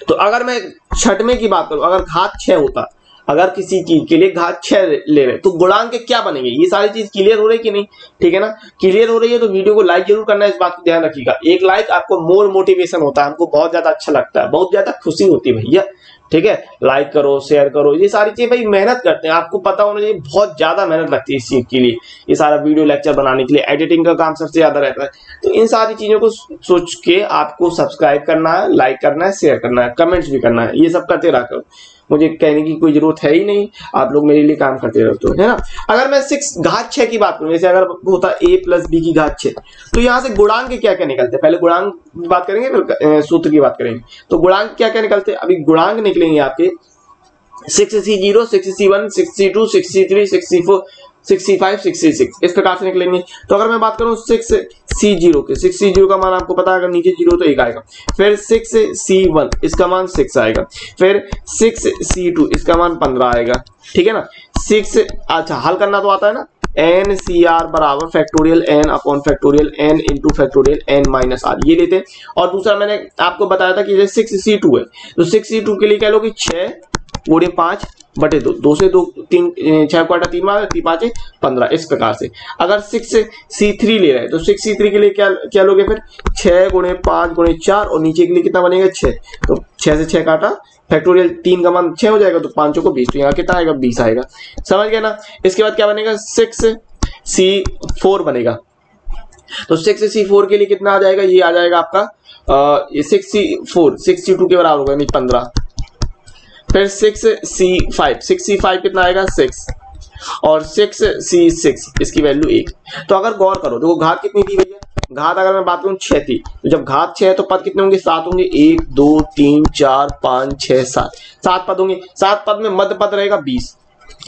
तो अगर मैं छठवें की बात करूं, अगर घात 6 होता, अगर किसी चीज के लिए घात 6 ले रहे तो गुणांक क्या बनेंगे, ये सारी चीज क्लियर हो रही है कि नहीं, ठीक है ना। क्लियर हो रही है तो वीडियो को लाइक जरूर करना है, इस बात को ध्यान रखिएगा। एक लाइक आपको मोर मोटिवेशन होता है, हमको बहुत ज्यादा अच्छा लगता है, बहुत ज्यादा खुशी होती है भैया, ठीक है। लाइक करो, शेयर करो, ये सारी चीजें भाई मेहनत करते हैं, आपको पता होना चाहिए, बहुत ज्यादा मेहनत लगती है इस चीज के लिए, ये सारा वीडियो लेक्चर बनाने के लिए एडिटिंग का काम सबसे ज्यादा रहता है। तो इन सारी चीजों को सोच के आपको सब्सक्राइब करना है, लाइक करना है, शेयर करना है, कमेंट्स भी करना है, ये सब करते रहा करो, मुझे कहने की कोई जरूरत है ही नहीं, आप लोग मेरे लिए काम करते रहते हो, है ना। अगर मैं घात 6 की बात करूं, जैसे अगर होता a + b की घात 6, तो यहां से गुणांक के क्या क्या निकलते हैं, पहले गुणांक की बात करेंगे फिर सूत्र की बात करेंगे। तो गुणांक क्या क्या निकलते हैं, अभी गुणांक निकलेंगे आपके 6c0, 6c1, 6c2, 6c3, 6c4, 6c5, 6c6, इस प्रकार से निकलेंगे। तो अगर मैं बात करूं 6c0 के, 6c0 का मान आपको पता है, अगर नीचे 0 तो 1 आएगा, फिर 6c1 इसका मान 6 आएगा, फिर 6c2 इसका मान 15 आएगा, ठीक है ना। 6 अच्छा हल करना तो आता है ना, NCR बराबर factorial n into factorial n-R, ये लेते हैं। और दूसरा मैंने आपको बताया था कि जैसे 6c2 है, तो 6c2 के लिए क्या लोगे 6 गुणे 5 बटे 2, 2 से 2 3 6 क्वार्टर 3 5 15, इस प्रकार से। अगर 6c3 ले रहे हैं तो 6c3 के लिए क्या लोगे, फिर 6 गुणे 5 गुणे 4, और नीचे के लिए कितना बनेगा 6, तो 6 से 6 काटा, फैक्टोरियल 3 का मान 6 हो जाएगा, तो 5 को 20, तो यहाँ कितना आएगा 20 आएगा, समझ गया ना। इसके बाद क्या बनेगा 6c4 बनेगा, तो 6c4 के लिए कितना आ जाएगा, ये आ जाएगा आपका 6c2 के बराबर होगा, यानी 15। फिर 6c5 कितना आएगा 6, और 6c6 इसकी वैल्यू 1। तो अगर गौर करो, देखो घात कितनी थी भैया, घात अगर मैं बात करूं 6 थी, तो जब घात 6 है तो पद कितने होंगे 7 होंगे, 1 2 3 4 5 6 7 पद होंगे। 7 पद में मध्य पद रहेगा 20,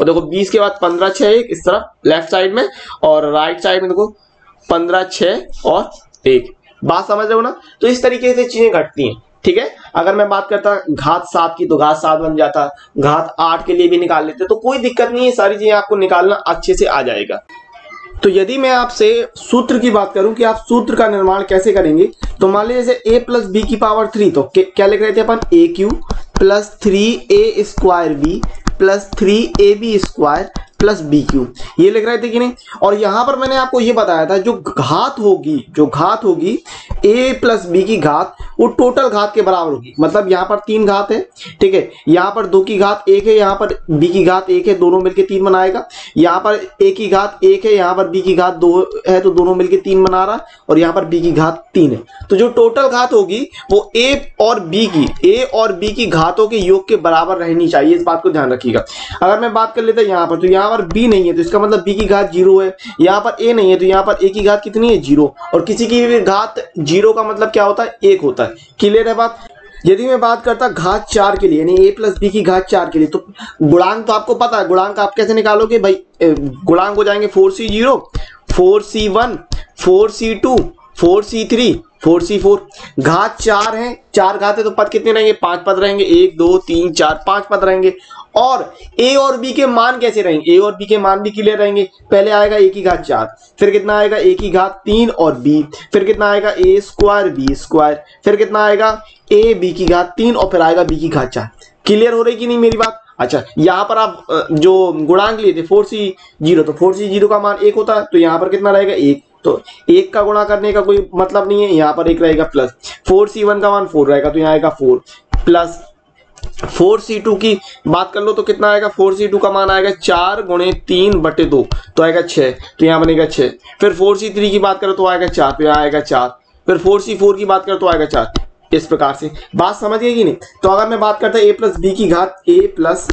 और देखो 20 के बाद 15 6 1 इस तरफ लेफ्ट साइड में, और राइट साइड में देखो 15 6 और 1, बात समझ रहे हो ना। तो इस तरीके से चीजें घटती हैं, ठीक है। अगर मैं बात करता घात 7 की, तो घात 7 बन जाता, घात 8 के लिए भी निकाल लेते, तो कोई दिक्कत नहीं है, सारी चीजें आपको निकालना अच्छे से आ जाएगा। तो यदि मैं आपसे सूत्र की बात करूं कि आप सूत्र का निर्माण कैसे करेंगे, तो मान लीजिए जैसे a + b की पावर 3, तो क्या लिख रहे थे अपन, a³ + 3a² + 3ab² + bq, ये लिख रहे थे कि नहीं। और यहां पर मैंने आपको ये बताया था, जो घात होगी a + b की घात, वो टोटल घात के बराबर होगी। मतलब यहाँ पर 3 घात है, ठीक है, यहाँ पर 2 की घात 1 है, यहाँ पर b की घात 1 है, दोनों मिलके 3 बनाएगा। यहाँ पर a की घात 1 है, यहाँ पर b की घात 2 है, तो दोनों मिलके 3 बना रहा, और यहाँ पर b की घात 3 है। तो जो टोटल घात होगी वो a और b की घातों के योग के बराबर रहनी चाहिए, इस बात को ध्यान रखिएगा। अगर मैं बात कर लेता यहाँ पर, तो यहाँ पर b नहीं है, तो इसका मतलब b की घात 0 है, यहाँ पर a नहीं है, तो यहाँ पर a की घात कितनी है 0, और किसी की भी घात 0 का मतलब क्या होता है 1 होता है। क्लियर है बात। यदि मैं बात करता घात 4 के लिए, यानी a + b की घात 4 के लिए, तो गुणांक तो आपको पता है, गुणांक आप कैसे निकालोगे भाई, गुणांक हो जाएंगे 4c0, 4c1, 4c2, 4c3, 4c4। घात 4 है, 4 घात है, तो पद कितने रहेंगे 5 पद रहेंगे, 1 2 3 4 5 पद रहेंगे। और a और b के मान कैसे रहेंगे, a और b के मान भी क्लियर रहेंगे। पहले आएगा a की घात 4, फिर कितना आएगा a की घात 3 और b, फिर कितना आएगा a² b², फिर कितना आएगा ए बी की घात 3 और फिर आएगा बी की घात 4। क्लियर हो रही कि नहीं मेरी बात? अच्छा, यहाँ पर आप जो गुणांक लिए थे 4c0, तो 4c0 का मान 1 होता है, तो यहाँ पर कितना रहेगा 1, तो 1 का गुणा करने का कोई मतलब नहीं है, यहाँ पर 1 रहेगा प्लस 4c1 का मान 4 रहेगा, तो यहाँ आएगा 4 प्लस 4c2 की बात कर लो तो कितना आएगा, 4c2 का मान आएगा 4 गुणे 3/2, तो आएगा 6, तो यहाँ बनेगा 6। फिर 4c3 की बात करो तो आएगा 4, तो यहाँ आएगा 4। फिर 4c4 की बात करो तो आएगा 4। इस प्रकार से बात समझ गए कि नहीं? तो अगर मैं बात करता हूँ a प्लस बी की घात, a प्लस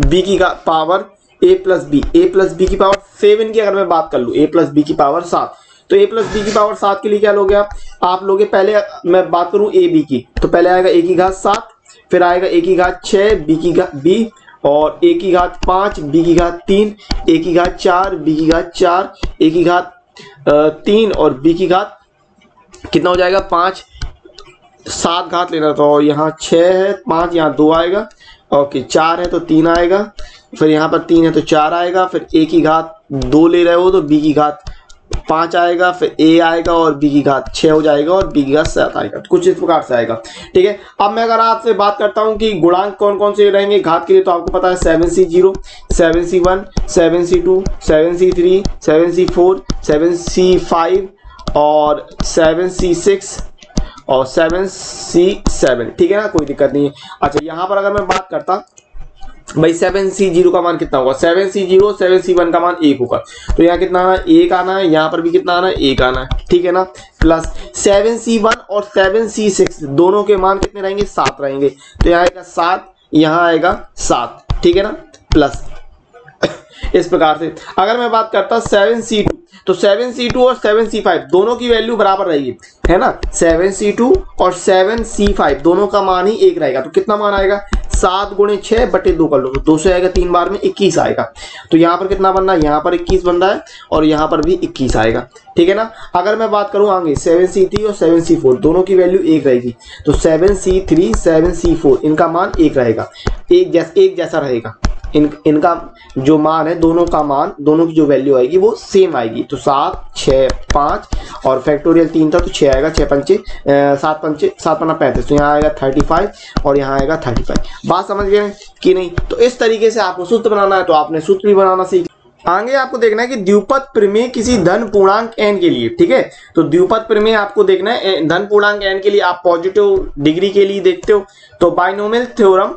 बी की पावर a प्लस बी की पावर 7 की अगर मैं बात कर लूँ, a प्लस बी की पावर 7, तो a प्लस बी की पावर 7 के लिए क्या लोगे आप लोगे पहले मैं बात करूँ a b की, तो पहले आएगा a की घात 7, फिर आएगा a की घात 6, b की घात b, और a की घात 5, b की घात 3, a की घात 4, b की घात 4, a की घात 3 और b की घात कितना हो जाएगा 5, 7 घात लेना, तो यहाँ 6 है, 5 यहाँ 2 आएगा, ओके 4 है तो 3 आएगा, फिर यहाँ पर 3 है तो 4 आएगा, फिर a की घात 2 ले रहे हो तो b की घात 5 आएगा, फिर a आएगा और b की घात 6 हो जाएगा और b की घात 7 आएगा, तो कुछ इस प्रकार से आएगा। ठीक है, अब मैं अगर आपसे बात करता हूं कि गुणांक कौन कौन से रहेंगे घात के लिए, तो आपको पता है 7c0, 7c1, 7c2, 7c3, 7c4, 7c5 और 7c6 और 7c7। ठीक है ना, कोई दिक्कत नहीं है। अच्छा, यहां पर अगर मैं बात करता भाई 7c0 का मान कितना होगा, 7c0 7c1 का मान 1 होगा, तो यहाँ कितना आना है 1 आना है, यहाँ पर भी कितना आना है 1 आना है। ठीक है ना, प्लस 7c1 और 7c6 दोनों के मान कितने रहेंगे 7 रहेंगे, तो यहाँ आएगा 7, यहाँ आएगा 7। ठीक है ना, प्लस इस प्रकार से अगर मैं बात करता 7c2, तो 7c2 और 7c5 दोनों की वैल्यू बराबर रहेगी, है ना, 7c2 और 7c5 दोनों का मान ही 1 रहेगा, तो कितना मान आएगा 7 गुणे 6/2 कर लो, तो 2 से आएगा 3 बार में 21 आएगा, तो यहाँ पर कितना बनना है, यहाँ पर 21 बन रहा है और यहाँ पर भी 21 आएगा। ठीक है ना, अगर मैं बात करूँ आगे 7c3 और 7c4 दोनों की वैल्यू 1 रहेगी, तो 7c3 7c4 इनका मान 1 रहेगा, एक जैसा रहेगा, इनका जो मान है दोनों का मान, दोनों की जो वैल्यू आएगी वो सेम आएगी, तो 7 6 5 और फैक्टोरियल 3 था तो 6 आएगा, 6 पंचे 7 पंचे 7 पन्ना 35, तो यहाँ आएगा 35 और यहाँ आएगा 35। बात समझ गए कि नहीं? तो इस तरीके से आपको सूत्र बनाना है, तो आपने सूत्र भी बनाना सीख। आगे आपको देखना है कि द्विपद प्रमेय किसी धन पूर्णांक n के लिए। ठीक है, तो द्विपद प्रमेय आपको देखना है धन पूर्णांक n के लिए, आप पॉजिटिव डिग्री के लिए देखते हो, तो binomial theorem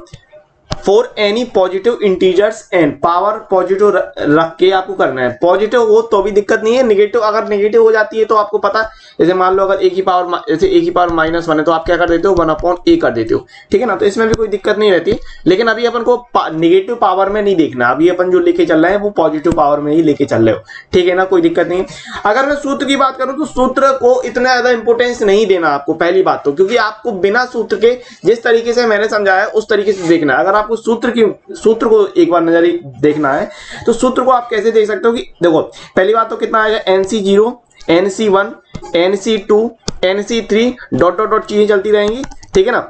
for any positive integers n, power positive रख के आपको करना है। पॉजिटिव हो तो भी दिक्कत नहीं है, नेगेटिव अगर नेगेटिव हो जाती है तो आपको पता, जैसे मान लो अगर a की पावर जैसे a की पावर -1 है तो आप क्या कर देते हो 1/a कर देते हो। ठीक है ना, तो इसमें भी कोई दिक्कत नहीं रहती, लेकिन अभी अपन को नेगेटिव पावर में नहीं देखना, अभी अपन जो लेके चल रहे हैं वो पॉजिटिव पावर में ही लेके चल रहे हो। ठीक है ना, कोई दिक्कत नहीं। अगर मैं सूत्र की बात करूं तो सूत्र को इतना ज्यादा इंपोर्टेंस नहीं देना आपको, पहली बात तो, क्योंकि आपको बिना सूत्र के जिस तरीके से मैंने समझाया उस तरीके से देखना है। अगर आपको सूत्र को एक बार नजर देखना है तो सूत्र को आप कैसे देख सकते हो कि देखो, पहली बात तो कितना आएगा nc0 nc1 nc2 nc3 dot dot dot चीजें चलती रहेंगी। ठीक है ना,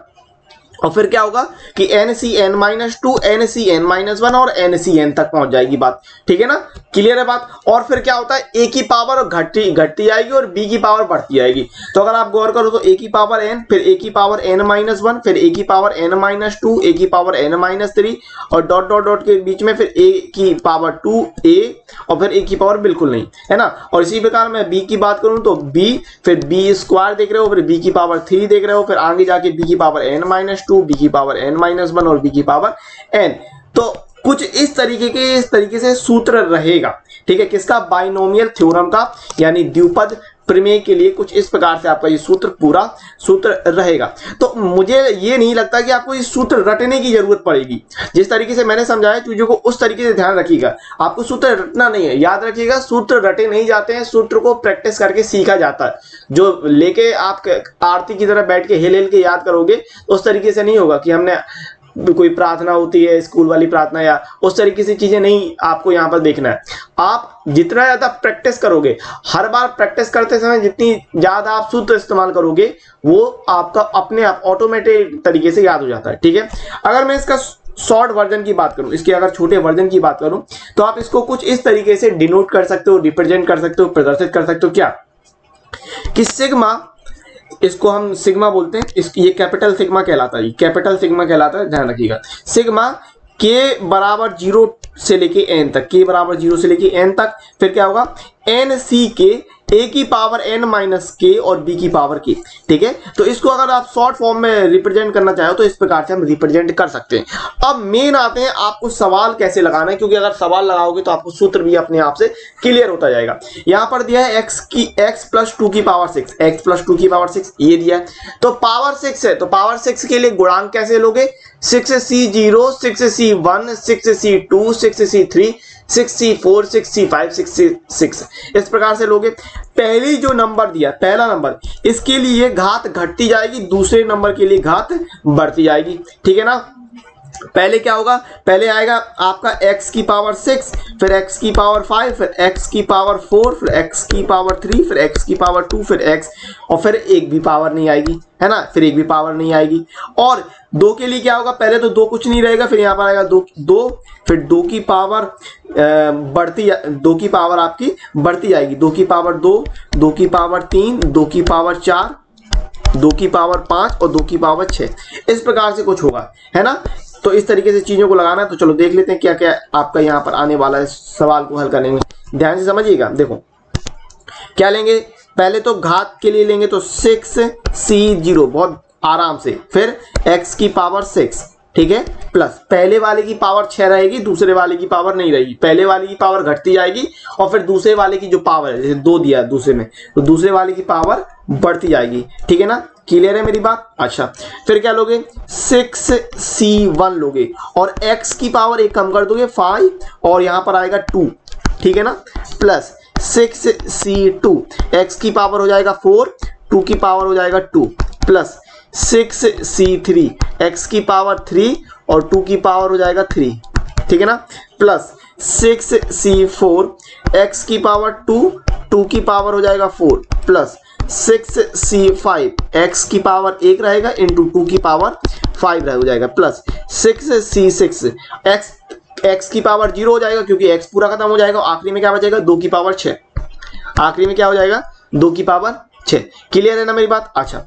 और फिर क्या होगा कि NCn-2 NCn-1 और NCn तक पहुंच जाएगी बात। ठीक है ना, क्लियर है बात। और फिर क्या होता है a की पावर घटती जाएगी और b की पावर बढ़ती जाएगी। तो अगर आप गौर करो तो a की पावर n, फिर a की पावर n-1, फिर a की पावर n-2, a की पावर n-3 और डॉट डॉट डॉट के बीच में फिर a की पावर 2a और फिर a की पावर बिल्कुल नहीं, है ना। और इसी प्रकार मैं b की बात करूं तो b, फिर b² देख रहे हो, फिर b की पावर 3 देख रहे हो, फिर आगे जाके b की पावर n-2, b की पावर n-1 और b की पावर n। तो कुछ इस तरीके से सूत्र रहेगा। ठीक है, किसका, बाइनोमियल थ्योरम का, यानी द्विपद प्रमेय के लिए कुछ इस प्रकार से आपका ये पूरा सूत्र रहेगा। तो मुझे ये नहीं लगता कि आपको इस सूत्र रटने की जरूरत पड़ेगी। जिस तरीके से मैंने समझाया चीजों को उस तरीके से ध्यान रखिएगा, आपको सूत्र रटना नहीं है। याद रखिएगा, सूत्र रटे नहीं जाते हैं, सूत्र को प्रैक्टिस करके सीखा जाता है। जो लेके आप आरती की तरह बैठ के हिल के याद करोगे उस तरीके से नहीं होगा कि हमने कोई प्रार्थना होती है स्कूल वाली प्रार्थना या उस तरीके से चीजें नहीं आपको यहाँ पर देखना है। आप जितना ज्यादा प्रैक्टिस करोगे, हर बार प्रैक्टिस करते समय जितनी ज्यादा आप सूत्र इस्तेमाल करोगे वो आपका अपने आप ऑटोमेटिक तरीके से याद हो जाता है। ठीक है, अगर मैं इसका शॉर्ट वर्जन की बात करूं, इसके अगर छोटे वर्जन की बात करूं तो आप इसको कुछ इस तरीके से डिनोट कर सकते हो, रिप्रेजेंट कर सकते हो, प्रदर्शित कर सकते हो। क्या कि सिग्मा इसको हम सिग्मा बोलते हैं, ये कैपिटल सिग्मा कहलाता है, कैपिटल सिग्मा कहलाता है, ध्यान रखिएगा। सिग्मा के बराबर 0 से लेके n तक, के बराबर 0 से लेके n तक, फिर क्या होगा n c के a की पावर n माइनस के और b की पावर k, ठीक है। तो इसको अगर आप शॉर्ट फॉर्म में रिप्रेजेंट करना चाहो तो इस प्रकार से हम रिप्रेजेंट कर सकते हैं। अब मेन आते हैं आपको सवाल कैसे लगाना है, क्योंकि अगर सवाल लगाओगे तो आपको सूत्र भी अपने आप से क्लियर होता जाएगा। यहां पर दिया है x प्लस 2 की पावर 6, x प्लस 2 की पावर 6 ये दिया है, तो पावर 6 है, तो पावर 6 के लिए गुणांक कैसे लोगे, 6c0, 6c1, 6c2, 6c3, 6c4, 6c5, 6c6 इस प्रकार से लोगे। पहली जो नंबर दिया, पहला नंबर, इसके लिए घात घटती जाएगी, दूसरे नंबर के लिए घात बढ़ती जाएगी, ठीक है ना। पहले क्या होगा, पहले आएगा आपका x की पावर 6, फिर x की पावर 5, फिर x की पावर 4, फिर x की पावर 3, फिर x की पावर 2, फिर x, और फिर एक भी पावर नहीं आएगी, है ना, फिर एक भी पावर नहीं आएगी। और 2 के लिए क्या होगा, पहले तो 2 कुछ नहीं रहेगा, फिर यहाँ पर आएगा 2, फिर 2 की पावर बढ़ती, 2 की पावर आपकी बढ़ती जाएगी, 2 की पावर 2, 2 की पावर 3, 2 की पावर 4, 2 की पावर 5 और 2 की पावर 6, इस प्रकार से कुछ होगा, है ना। तो इस तरीके से चीजों को लगाना है। तो चलो देख लेते हैं क्या क्या आपका यहाँ पर आने वाला है सवाल को हल करने में, ध्यान से समझिएगा। देखो क्या लेंगे, पहले तो घात के लिए लेंगे तो 6c0 बहुत आराम से, फिर x की पावर 6, ठीक है, प्लस पहले वाले की पावर 6 रहेगी, दूसरे वाले की पावर नहीं रहेगी, पहले वाले की पावर घटती जाएगी और फिर दूसरे वाले की जो पावर है, जैसे 2 दिया दूसरे में, तो दूसरे वाले की पावर बढ़ती जाएगी, ठीक है ना, क्लियर है मेरी बात। अच्छा, फिर क्या लोगे, 6c1 लोगे और x की पावर 1 कम कर दोगे 5 और यहां पर आएगा 2, ठीक है ना, प्लस 6c2, x की पावर हो जाएगा 4, 2 की पावर हो जाएगा 2, प्लस 6c3, x की पावर 3 और 2 की पावर हो जाएगा 3, ठीक है ना, प्लस 6c4, x की पावर 2, 2 की पावर हो जाएगा 4, प्लस 6c5, x की पावर 1 रहेगा इंटू 2 की पावर 5 हो जाएगा, प्लस 6c6, x की पावर 0 हो जाएगा क्योंकि x पूरा खत्म हो जाएगा, आखिरी में क्या बचेगा 2 की पावर 6, आखिरी में क्या हो जाएगा 2 की पावर 6, क्लियर है ना मेरी बात। अच्छा,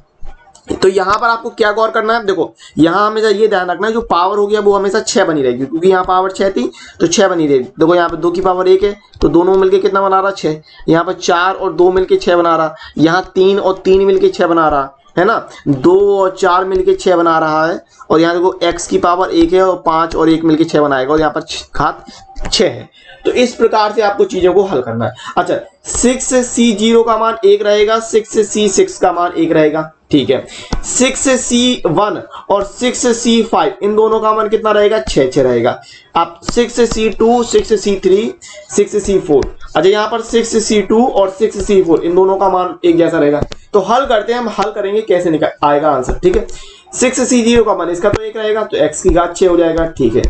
तो यहां पर आपको क्या गौर करना है, देखो यहां हमेशा ये ध्यान रखना है जो पावर हो गया वो हमेशा 6 बनी रहेगी, क्योंकि यहाँ पावर 6 थी तो 6 बनी रहेगी। देखो यहाँ पे 2 की पावर 1 है तो दोनों मिलके कितना बना रहा 6, यहाँ पर 4 और 2 मिलके 6 बना रहा, यहाँ 3 और 3 मिलके 6 बना रहा है ना, 2 और 4 मिलके 6 बना रहा है, और यहाँ देखो x की पावर 1 है और 5 और 1 मिलके 6 बनाएगा और यहाँ पर घात 6 है। तो इस प्रकार से आपको चीजों को हल करना है। अच्छा, 6c0 का मान 1 रहेगा, 6c6 का मान 1 रहेगा, ठीक है, 6c1 और 6c5 इन दोनों का मान कितना रहेगा 6 रहेगा। अब 6c2, 6c3, 6c4, अच्छा यहाँ पर 6c2 और 6c4 इन दोनों का मान एक जैसा रहेगा। तो हल करते हैं, हम हल करेंगे कैसे निकल आएगा आंसर, ठीक है। 6c0 का मान इसका तो 1 रहेगा तो x की घात 6 हो जाएगा, ठीक है,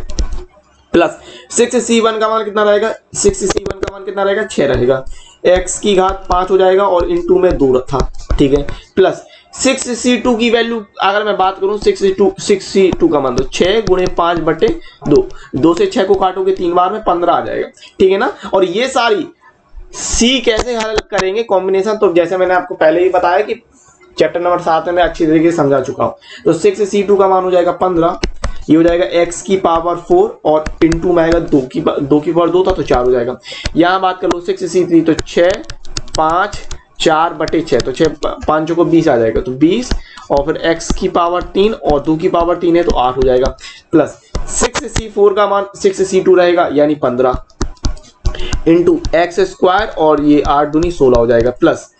प्लस 6c1 का मान कितना रहेगा, 6c1 का मान कितना रहेगा 6 रहेगा, x की घात 5 हो जाएगा और इनटू में 2 था, ठीक है, प्लस 6c2 की वैल्यू अगर मैं बात करूं 6c2 का मान तो 6 गुणे 5 बटे 2, 2 से 6 को काटोगे 3 बार में 15 आ जाएगा, ठीक है ना। और ये सारी सी कैसे हल करेंगे कॉम्बिनेशन, तो जैसे मैंने आपको पहले ही बताया कि चैप्टर नंबर 7 में मैं अच्छी तरीके से समझा चुका हूं। तो 6c2 का मान हो जाएगा 15, ये हो जाएगा x की पावर 4 और इंटू में आएगा 2 की पावर 2 था तो 4 हो जाएगा। यहां बात कर लो 6c3 तो 6 5 4 बटे 6 तो 6 5 को 20 आ जाएगा तो 20, और फिर x की पावर 3 और 2 की पावर 3 है तो 8 हो जाएगा, प्लस 6c4 का मान 6c2 रहेगा यानी 15 इंटू एक्स स्क्वायर और ये 8 दूनी 16 हो जाएगा, प्लस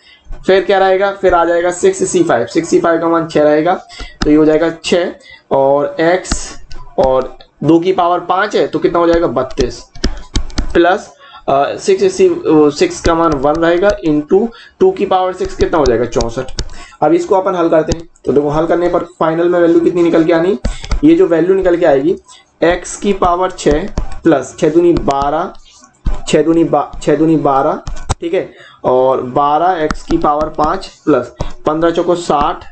फिर क्या रहेगा, फिर आ जाएगा 6c5 का मान 6 रहेगा तो ये हो जाएगा 6 और x और 2 की पावर 5 है तो कितना हो जाएगा 32, प्लस 6 का मान 1 रहेगा इंटू 2 की पावर 6 कितना हो जाएगा 64। अब इसको अपन हल करते हैं तो देखो हल करने पर फाइनल में वैल्यू कितनी निकल के आनी, ये जो वैल्यू निकल के आएगी x की पावर 6 प्लस 6 दूनी 12, 6 दूनी 12, ठीक है, और 12 x की पावर 5 प्लस 15 चौको 60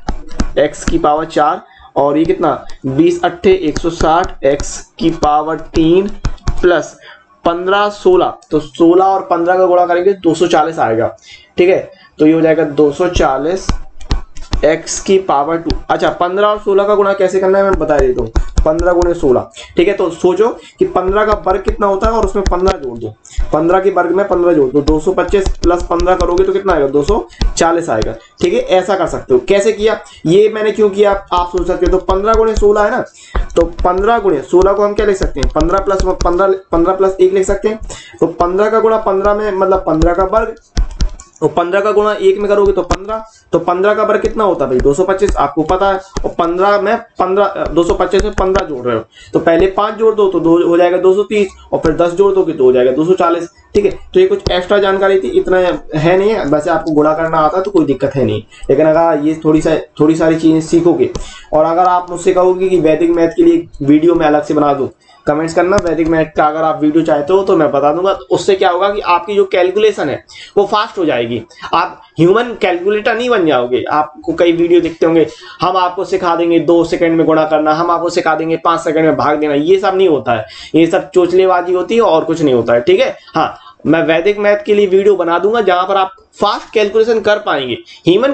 x की पावर 4 और ये कितना 20 अट्ठे 160 x की पावर 3 प्लस 15 16, तो 16 और 15 का गुणा करेंगे 240 आएगा, ठीक है, तो ये हो जाएगा 240 x की पावर 2। अच्छा 15 और 16 का गुणा कैसे करना है मैं बता देता हूँ। 15 गुणे 16, ठीक है। तो सोचो कि 15 का वर्ग कितना होता है और उसमें 15 जोड़ दो। 15 के वर्ग में 15 जोड़ दो, 225 प्लस 15 करोगे तो कितना आएगा, 240 आएगा, ठीक है। ऐसा कर सकते हो। कैसे किया ये मैंने क्यों किया आप सोच सकते हो। तो 15 गुणे 16 है ना, तो 15 गुणे 16 को हम क्या लिख सकते हैं, 15 प्लस 1 लिख सकते हैं। तो 15 का गुणा 15 में मतलब 15 का वर्ग, तो 15 का गुणा 1 में करोगे तो 15, तो 15 का वर्ग कितना होता है भाई 225, आपको पता है। और 15 में 225 में 15 जोड़ रहे हो, तो पहले 5 जोड़ दो तो हो जाएगा 230, और फिर 10 जोड़ दोगे तो हो जाएगा 240, ठीक है। तो ये कुछ एक्स्ट्रा जानकारी थी, इतना है नहीं है। वैसे आपको गुणा करना आता है तो कोई दिक्कत है नहीं, लेकिन अगर ये थोड़ी सारी चीजें सीखोगे, और अगर आप मुझसे कहोगे कि वैदिक मैथ के लिए वीडियो मैं अलग से बना दूं, कमेंट्स करना वैदिक मैथ का अगर आप वीडियो चाहते हो तो मैं बता दूंगा। तो उससे क्या होगा कि आपकी जो कैलकुलेशन है वो फास्ट हो जाएगी, आप ह्यूमन कैलकुलेटर नहीं बन जाओगे। आपको कई वीडियो दिखते होंगे, हम आपको सिखा देंगे 2 सेकंड में गुणा करना, हम आपको सिखा देंगे 5 सेकंड में भाग देना, ये सब नहीं होता है, ये सब चोचलेबाजी होती है और कुछ नहीं होता है, ठीक है। हाँ, मैं वैदिक मैथ के लिए वीडियो बना दूंगा जहां पर आप फास्ट कैलकुलेशन कर पाएंगे। ह्यूमन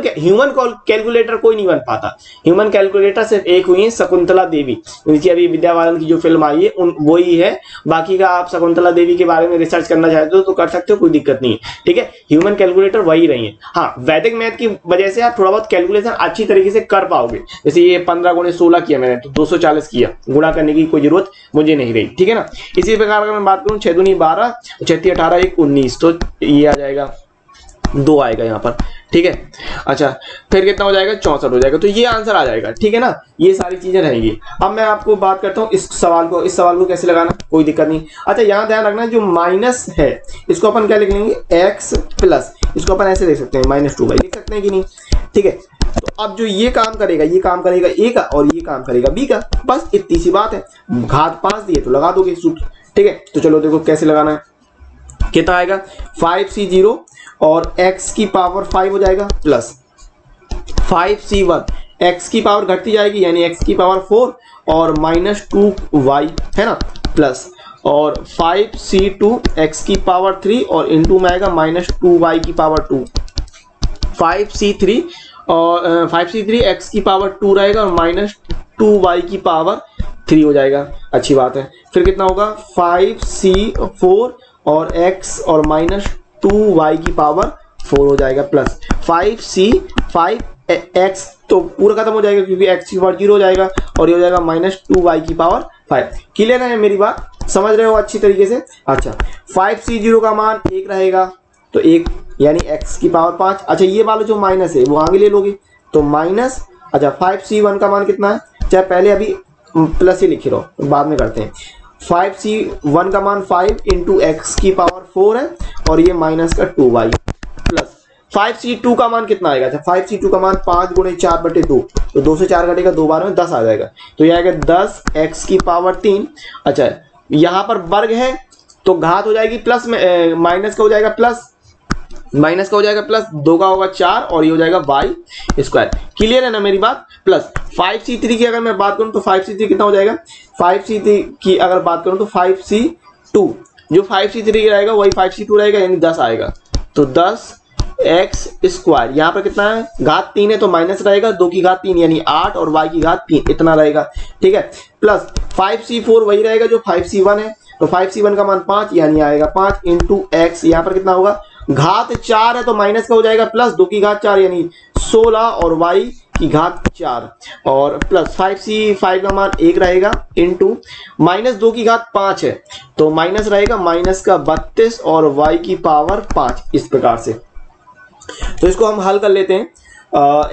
कैलकुलेटर कोई नहीं बन पाता। ह्यूमन कैलकुलेटर सिर्फ एक हुई है शकुंतला देवी, उनकी अभी विद्या बालन की जो फिल्म आई है वो ही है। बाकी का आप शकुंतला देवी के बारे में रिसर्च करना चाहते हो तो कर सकते हो, कोई दिक्कत नहीं है, ठीक है। ह्यूमन कैलकुलेटर वही रही है। हाँ, वैदिक मैथ की वजह से आप थोड़ा बहुत कैलकुलेशन अच्छी तरीके से कर पाओगे। जैसे ये 15 गुणे 16 किया मैंने तो 240 किया, गुणा करने की कोई जरूरत मुझे नहीं रही, ठीक है ना। इसी प्रकार अगर मैं बात करूं 6 दूनी 12, 6 18 1 19, तो ये आ जाएगा 2 आएगा यहाँ पर, ठीक है। अच्छा फिर कितना हो जाएगा, 64 हो जाएगा। तो ये आंसर आ जाएगा, ठीक है ना। ये सारी चीजें रहेंगी। अब मैं आपको बात करता हूँ इस सवाल को कैसे लगाना, कोई दिक्कत नहीं। अच्छा यहाँ ध्यान रखना जो माइनस है इसको अपन क्या लिख लेंगे, x प्लस, इसको अपन ऐसे लिख सकते हैं -2y लिख सकते हैं कि नहीं, ठीक है। तो अब जो ये काम करेगा a का और ये काम करेगा b का, बस इतनी सी बात है। घात 5 दिए तो लगा दोगे सूत्र, ठीक है। तो चलो देखो कैसे लगाना है। कितना आएगा 5c0 और x की पावर 5 हो जाएगा प्लस 5c1, x की पावर घटती जाएगी यानी x की पावर 4 और -2y है ना, प्लस और 5c2 x की पावर 3 और इनटू में आएगा -2y की पावर 2, 5c3 और 5c3 x की पावर 2 रहेगा और -2y की पावर 3 हो जाएगा। अच्छी बात है। फिर कितना होगा 5c4 और x और -2y की पावर 4 हो जाएगा प्लस 5c5x, तो पूरा खत्म हो जाएगा क्योंकि x की पावर 0 हो जाएगा और ये हो जाएगा -2y की पावर 5। क्लियर है मेरी बात, समझ रहे हो अच्छी तरीके से। अच्छा 5c0 का मान 1 रहेगा तो 1 यानी x की पावर 5। अच्छा ये वाला जो माइनस है वो आगे ले लोगे तो माइनस, अच्छा 5c1 का मान कितना है, चाहे पहले अभी प्लस ही लिखे रहो बाद में करते हैं। 5c1 का मान 5 इंटू एक्स की पावर 4 है और ये माइनस का 2y प्लस 5c2 का मान कितना आएगा, अच्छा 5c2 का मान 5 गुणे 4/2, तो 2 से 4 घटेगा 2 बार में 10 आ जाएगा, तो ये आएगा 10 x की पावर 3। अच्छा यहाँ पर वर्ग है तो घात हो जाएगी प्लस में, माइनस का हो जाएगा प्लस, माइनस का हो जाएगा प्लस, 2 का होगा 4 और ये हो जाएगा y स्क्वायर। क्लियर है ना मेरी बात। प्लस 5c3 की अगर मैं बात करूं तो 5c3 कितना हो जाएगा, 5c3 की अगर बात करूं तो 5c2, जो 5c3 रहेगा वही 5c2 रहेगा यानी 10 आएगा, तो 10 x स्क्वायर। यहाँ पर कितना है, घात 3 है तो माइनस रहेगा, 2 की घात 3 यानी 8 और y की घात 3 इतना रहेगा, ठीक है। प्लस 5c4 वही रहेगा जो 5c1 है, तो 5c1 का मान 5 यानी आएगा 5 इंटू एक्स, यहाँ पर कितना होगा, घात 4 है तो माइनस का हो जाएगा प्लस, 2 की घात 4 यानी 16 और y की घात 4 और प्लस 5c5 का मान 1 रहेगा इंटू माइनस 2 की घात 5 है तो माइनस रहेगा माइनस का 32 और y की पावर 5, इस प्रकार से। तो इसको हम हल कर लेते हैं।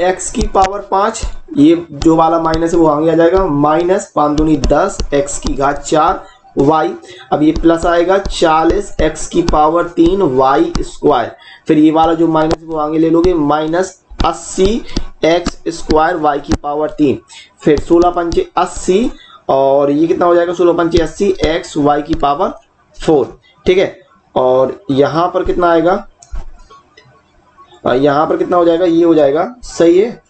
x की पावर 5, ये जो वाला माइनस है वो आगे आ जाएगा, माइनस 5 दूनी 10 x की घात 4 y, अब ये प्लस आएगा 40 x की पावर 3 y स्क्वायर, फिर ये वाला जो माइनस वो आगे ले लोगे माइनस 80 x स्क्वायर y की पावर 3, फिर 16 पंचे 80 और ये कितना हो जाएगा 16 पंचे 80 x y की पावर 4, ठीक है। और यहाँ पर कितना आएगा, यहाँ पर कितना हो जाएगा, ये हो जाएगा, सही है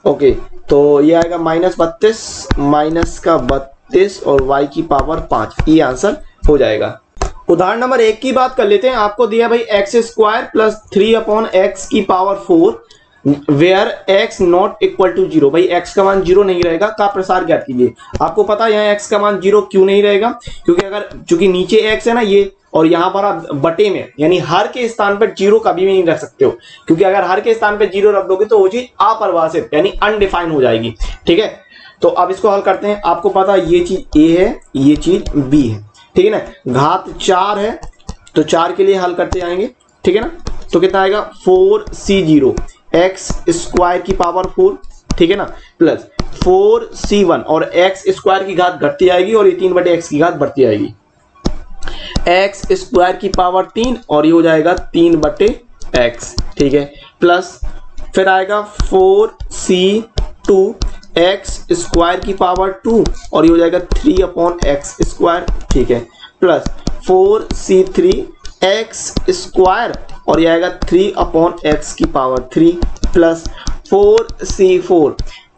ओके। तो ये आएगा -32 माइनस का 32 और y की पावर 5, ये आंसर हो जाएगा। उदाहरण नंबर 1 की बात कर लेते हैं। आपको दिया भाई x स्क्वायर प्लस 3/x की power 4 where x not equal to 0, भाई x का मान 0 नहीं रहेगा का प्रसार ज्ञात कीजिए। आपको पता है यहाँ x का मान 0 क्यों नहीं रहेगा, क्योंकि अगर चूंकि नीचे x है ना ये, और यहाँ पर आप बटे में यानी हर के स्थान पर 0 कभी भी नहीं रख सकते हो, क्योंकि अगर हर के स्थान पर 0 रख दोगे तो वो चीज अपरिभाषित यानी अनडिफाइंड हो जाएगी। ठीक है, तो अब इसको हल करते हैं। आपको पता है ये चीज a है, ये चीज b है, ठीक है ना। घात 4 है तो 4 के लिए हल करते जाएंगे, ठीक है ना। तो कितना आएगा 4c0 x स्क्वायर की पावर 4, ठीक है ना, प्लस 4c1 और x स्क्वायर की घात घटती जाएगी और ये 3/x की घात बढ़ती जाएगी, x स्क्वायर की पावर 3 और ये हो जाएगा 3/x, ठीक है, प्लस फिर आएगा 4c2 x स्क्वायर की पावर 2 और ये हो जाएगा 3/x स्क्वायर, ठीक है, प्लस 4c3 x स्क्वायर और ये आएगा 3/x की power 3 plus 4c4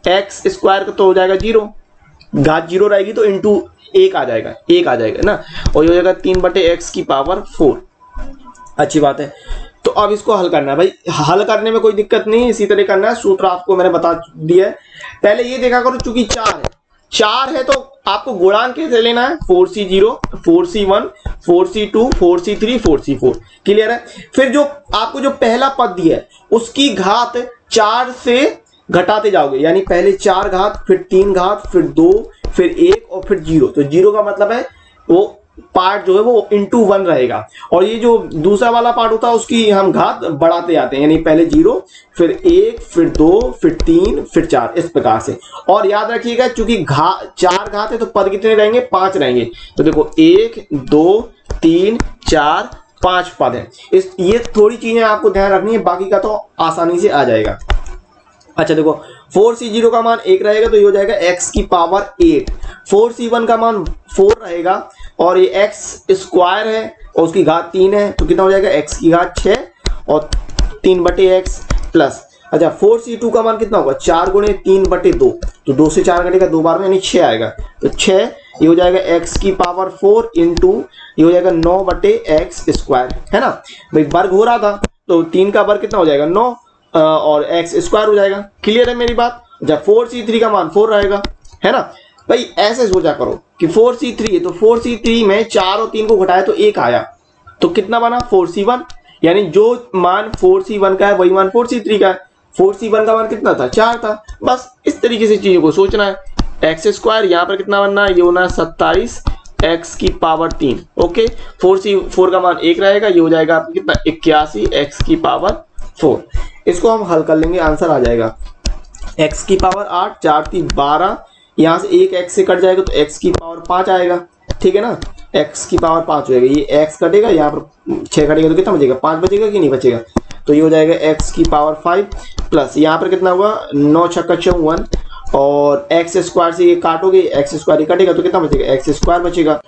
x square का तो हो जाएगा 0, घात 0 रहेगी तो इंटू 1 आ जाएगा, 1 आ जाएगा ना, और ये हो जाएगा 3/x की पावर 4। अच्छी बात है। तो अब इसको हल करना है भाई, हल करने में कोई दिक्कत नहीं, इसी तरह करना है। सूत्र आपको मैंने बता दिया है। पहले ये देखा करो, चूंकि 4 है तो आपको गुणांक कैसे लेना है, 4c0 4c1 4c2 4c3 4c4, clear है। फिर जो आपको जो पहला पद दिया है उसकी घात 4 से घटाते जाओगे, यानी पहले 4 घात फिर 3 घात फिर 2 फिर 1 और फिर 0, तो 0 का मतलब है वो पार्ट जो है वो इंटू 1 रहेगा, और ये जो दूसरा वाला पार्ट होता है उसकी हम घात बढ़ाते जाते हैं, यानी पहले 0 फिर 1 फिर 2 फिर 3 फिर 4, इस प्रकार से। और याद रखिएगा चूंकि 4 घात है तो पद कितने रहेंगे, 5 रहेंगे। तो देखो 1 2 3 4 5 पद है। ये थोड़ी चीजें आपको ध्यान रखनी है, बाकी का तो आसानी से आ जाएगा। अच्छा देखो 4c0 का मान 1 रहेगा तो ये हो जाएगा x की पावर 8, 4c1 का मान 4 रहेगा और ये x स्क्वायर है और उसकी घात 3 है तो कितना हो जाएगा x की घात 6 और 3/x प्लस, अच्छा 4c2 का मान कितना होगा 4 गुणे 3/2, तो 2 से 4 घटेगा 2 बार में यानी 6 आएगा, तो 6 ये हो जाएगा x की पावर 4 इंटू ये हो जाएगा 9/x स्क्वायर, है ना भाई। वर्ग हो रहा था तो 3 का वर्ग कितना हो जाएगा 9 और x स्क्वायर हो जाएगा, क्लियर है मेरी बात। जब 4c3 का मान 4 रहेगा, है ना भाई। ऐसे सोचा करो कि 4c3 है तो 4c3 में 4 और 3 को घटाया तो 1 आया, तो कितना बना 4c1, यानी जो मान 4c1 का है वही मान 4c3 का है। 4c1 का मान कितना था 4 था। बस इस तरीके से चीजों को सोचना है। x स्क्वायर यहाँ पर कितना बनना है, ये होना है 27 x की पावर 3, ओके। 4c4 का मान 1 रहेगा, ये हो जाएगा आपका कितना 81 x की पावर 4। इसको हम हल कर लेंगे, आंसर आ जाएगा x की पावर 8 4 3 12, यहाँ से एक x से कट जाएगा तो x की पावर 5 आएगा, ठीक है ना, x की पावर 5 हो जाएगा, ये x कटेगा यहाँ पर 6 कटेगा तो कितना बचेगा 5 बचेगा कि नहीं बचेगा, तो ये हो जाएगा x की पावर 5 प्लस यहाँ पर कितना हुआ 9 छक्का 54 और x स्क्वायर से ये काटोगे x स्क्वायर कटेगा तो कितना बचेगा x स्क्वायर बचेगा।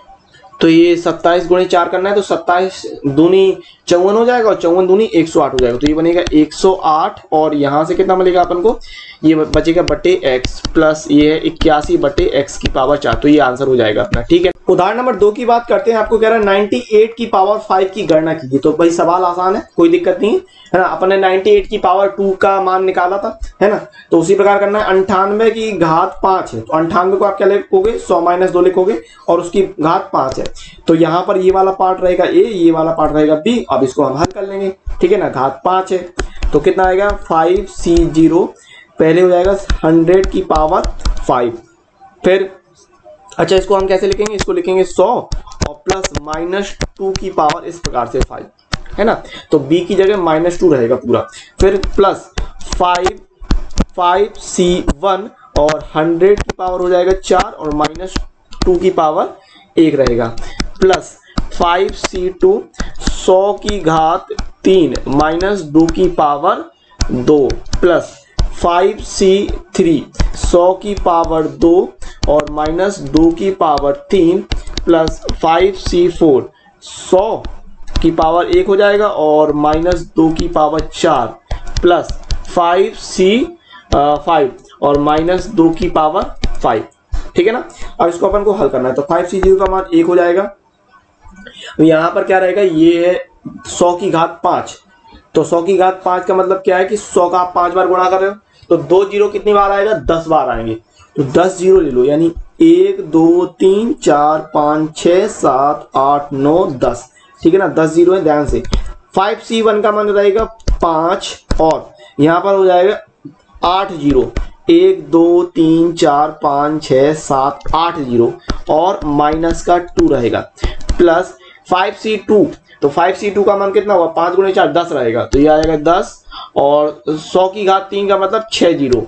तो ये 27 गुणे 4 करना है तो 27 दूनी 54 हो जाएगा और 54 दूनी 108 हो जाएगा, तो ये बनेगा 108 और यहाँ से कितना मिलेगा अपन को, ये बचेगा बटे x प्लस ये है 81/x की पावर 4, तो ये आंसर हो जाएगा अपना, ठीक है। उदाहरण नंबर 2 की बात करते हैं। आपको कह रहा है 98 की पावर 5 की गणना कीजिए, तो भाई सवाल आसान है, कोई दिक्कत नहीं है ना। अपन ने 98 की पावर 2 का मान निकाला था, है ना, तो उसी प्रकार करना है। 98 की घात 5 है तो 98 को आप क्या लिखोगे 100 - 2 लिखोगे और उसकी घात 5 है, तो यहाँ पर ये वाला पार्ट रहेगा a, ये वाला पार्ट रहेगा b। अब इसको हम हल कर लेंगे, ठीक है ना। घात 5 है तो कितना आएगा 5c0, पहले हो जाएगा 100 की पावर 5, फिर अच्छा इसको हम कैसे लिखेंगे, इसको लिखेंगे 100 और प्लस -2 की पावर इस प्रकार से 5, है ना, तो b की जगह -2 रहेगा पूरा, फिर प्लस 5c1 और 100 की पावर हो जाएगा 4 और -2 की पावर 1 रहेगा, प्लस 5c2 100 की घात 3 -2 की पावर 2 प्लस 5c3 100 की पावर 2 और -2 की पावर 3 प्लस 5c4 100 की पावर 1 हो जाएगा और -2 की पावर 4 प्लस 5c5 और -2 की पावर 5, ठीक है ना। अब इसको अपन को हल करना है तो 5c0 का मान 1 हो जाएगा, यहाँ पर क्या रहेगा, ये है 100 की घात 5 तो 100 की घात 5 का मतलब क्या है कि 100 का आप 5 बार गुणा कर रहे हो, तो 2 जीरो कितनी बार आएगा, 10 बार आएंगे। तो 10 जीरो ले लो, यानी 1 2 3 4 5 6 7 8 9 10, ठीक है ना, 10 जीरो है, ध्यान से। 5C1 का मान रहेगा 5 और यहाँ पर हो जाएगा 8 जीरो, 1 2 3 4 5 6 7 8 जीरो और माइनस का 2 रहेगा, प्लस 5C2, तो 5C2 का मान कितना हुआ, 5 गुणे 4 10 रहेगा, तो ये आएगा 10 और 100 की घात 3 का मतलब 6 जीरो,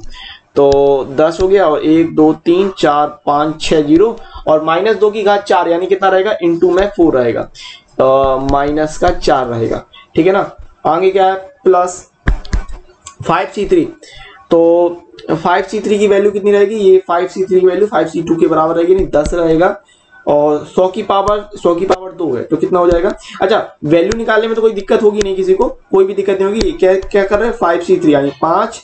तो 10 हो गया और 1 2 3 4 5 6 जीरो और माइनस 2 की घात 4 यानी कितना रहेगा, इनटू में 4 रहेगा, माइनस का 4 रहेगा, ठीक है ना। आगे क्या है, प्लस 5C3, तो 5C3 की वैल्यू कितनी रहेगी, ये 5C3 की वैल्यू 5C2 के बराबर रहेगी, नहीं 10 रहेगा और 100 की पावर 2 है, तो कितना हो जाएगा। अच्छा, वैल्यू निकालने में तो कोई दिक्कत होगी नहीं, किसी को कोई भी दिक्कत नहीं होगी। क्या क्या कर रहे हैं, 5C3 यानी 5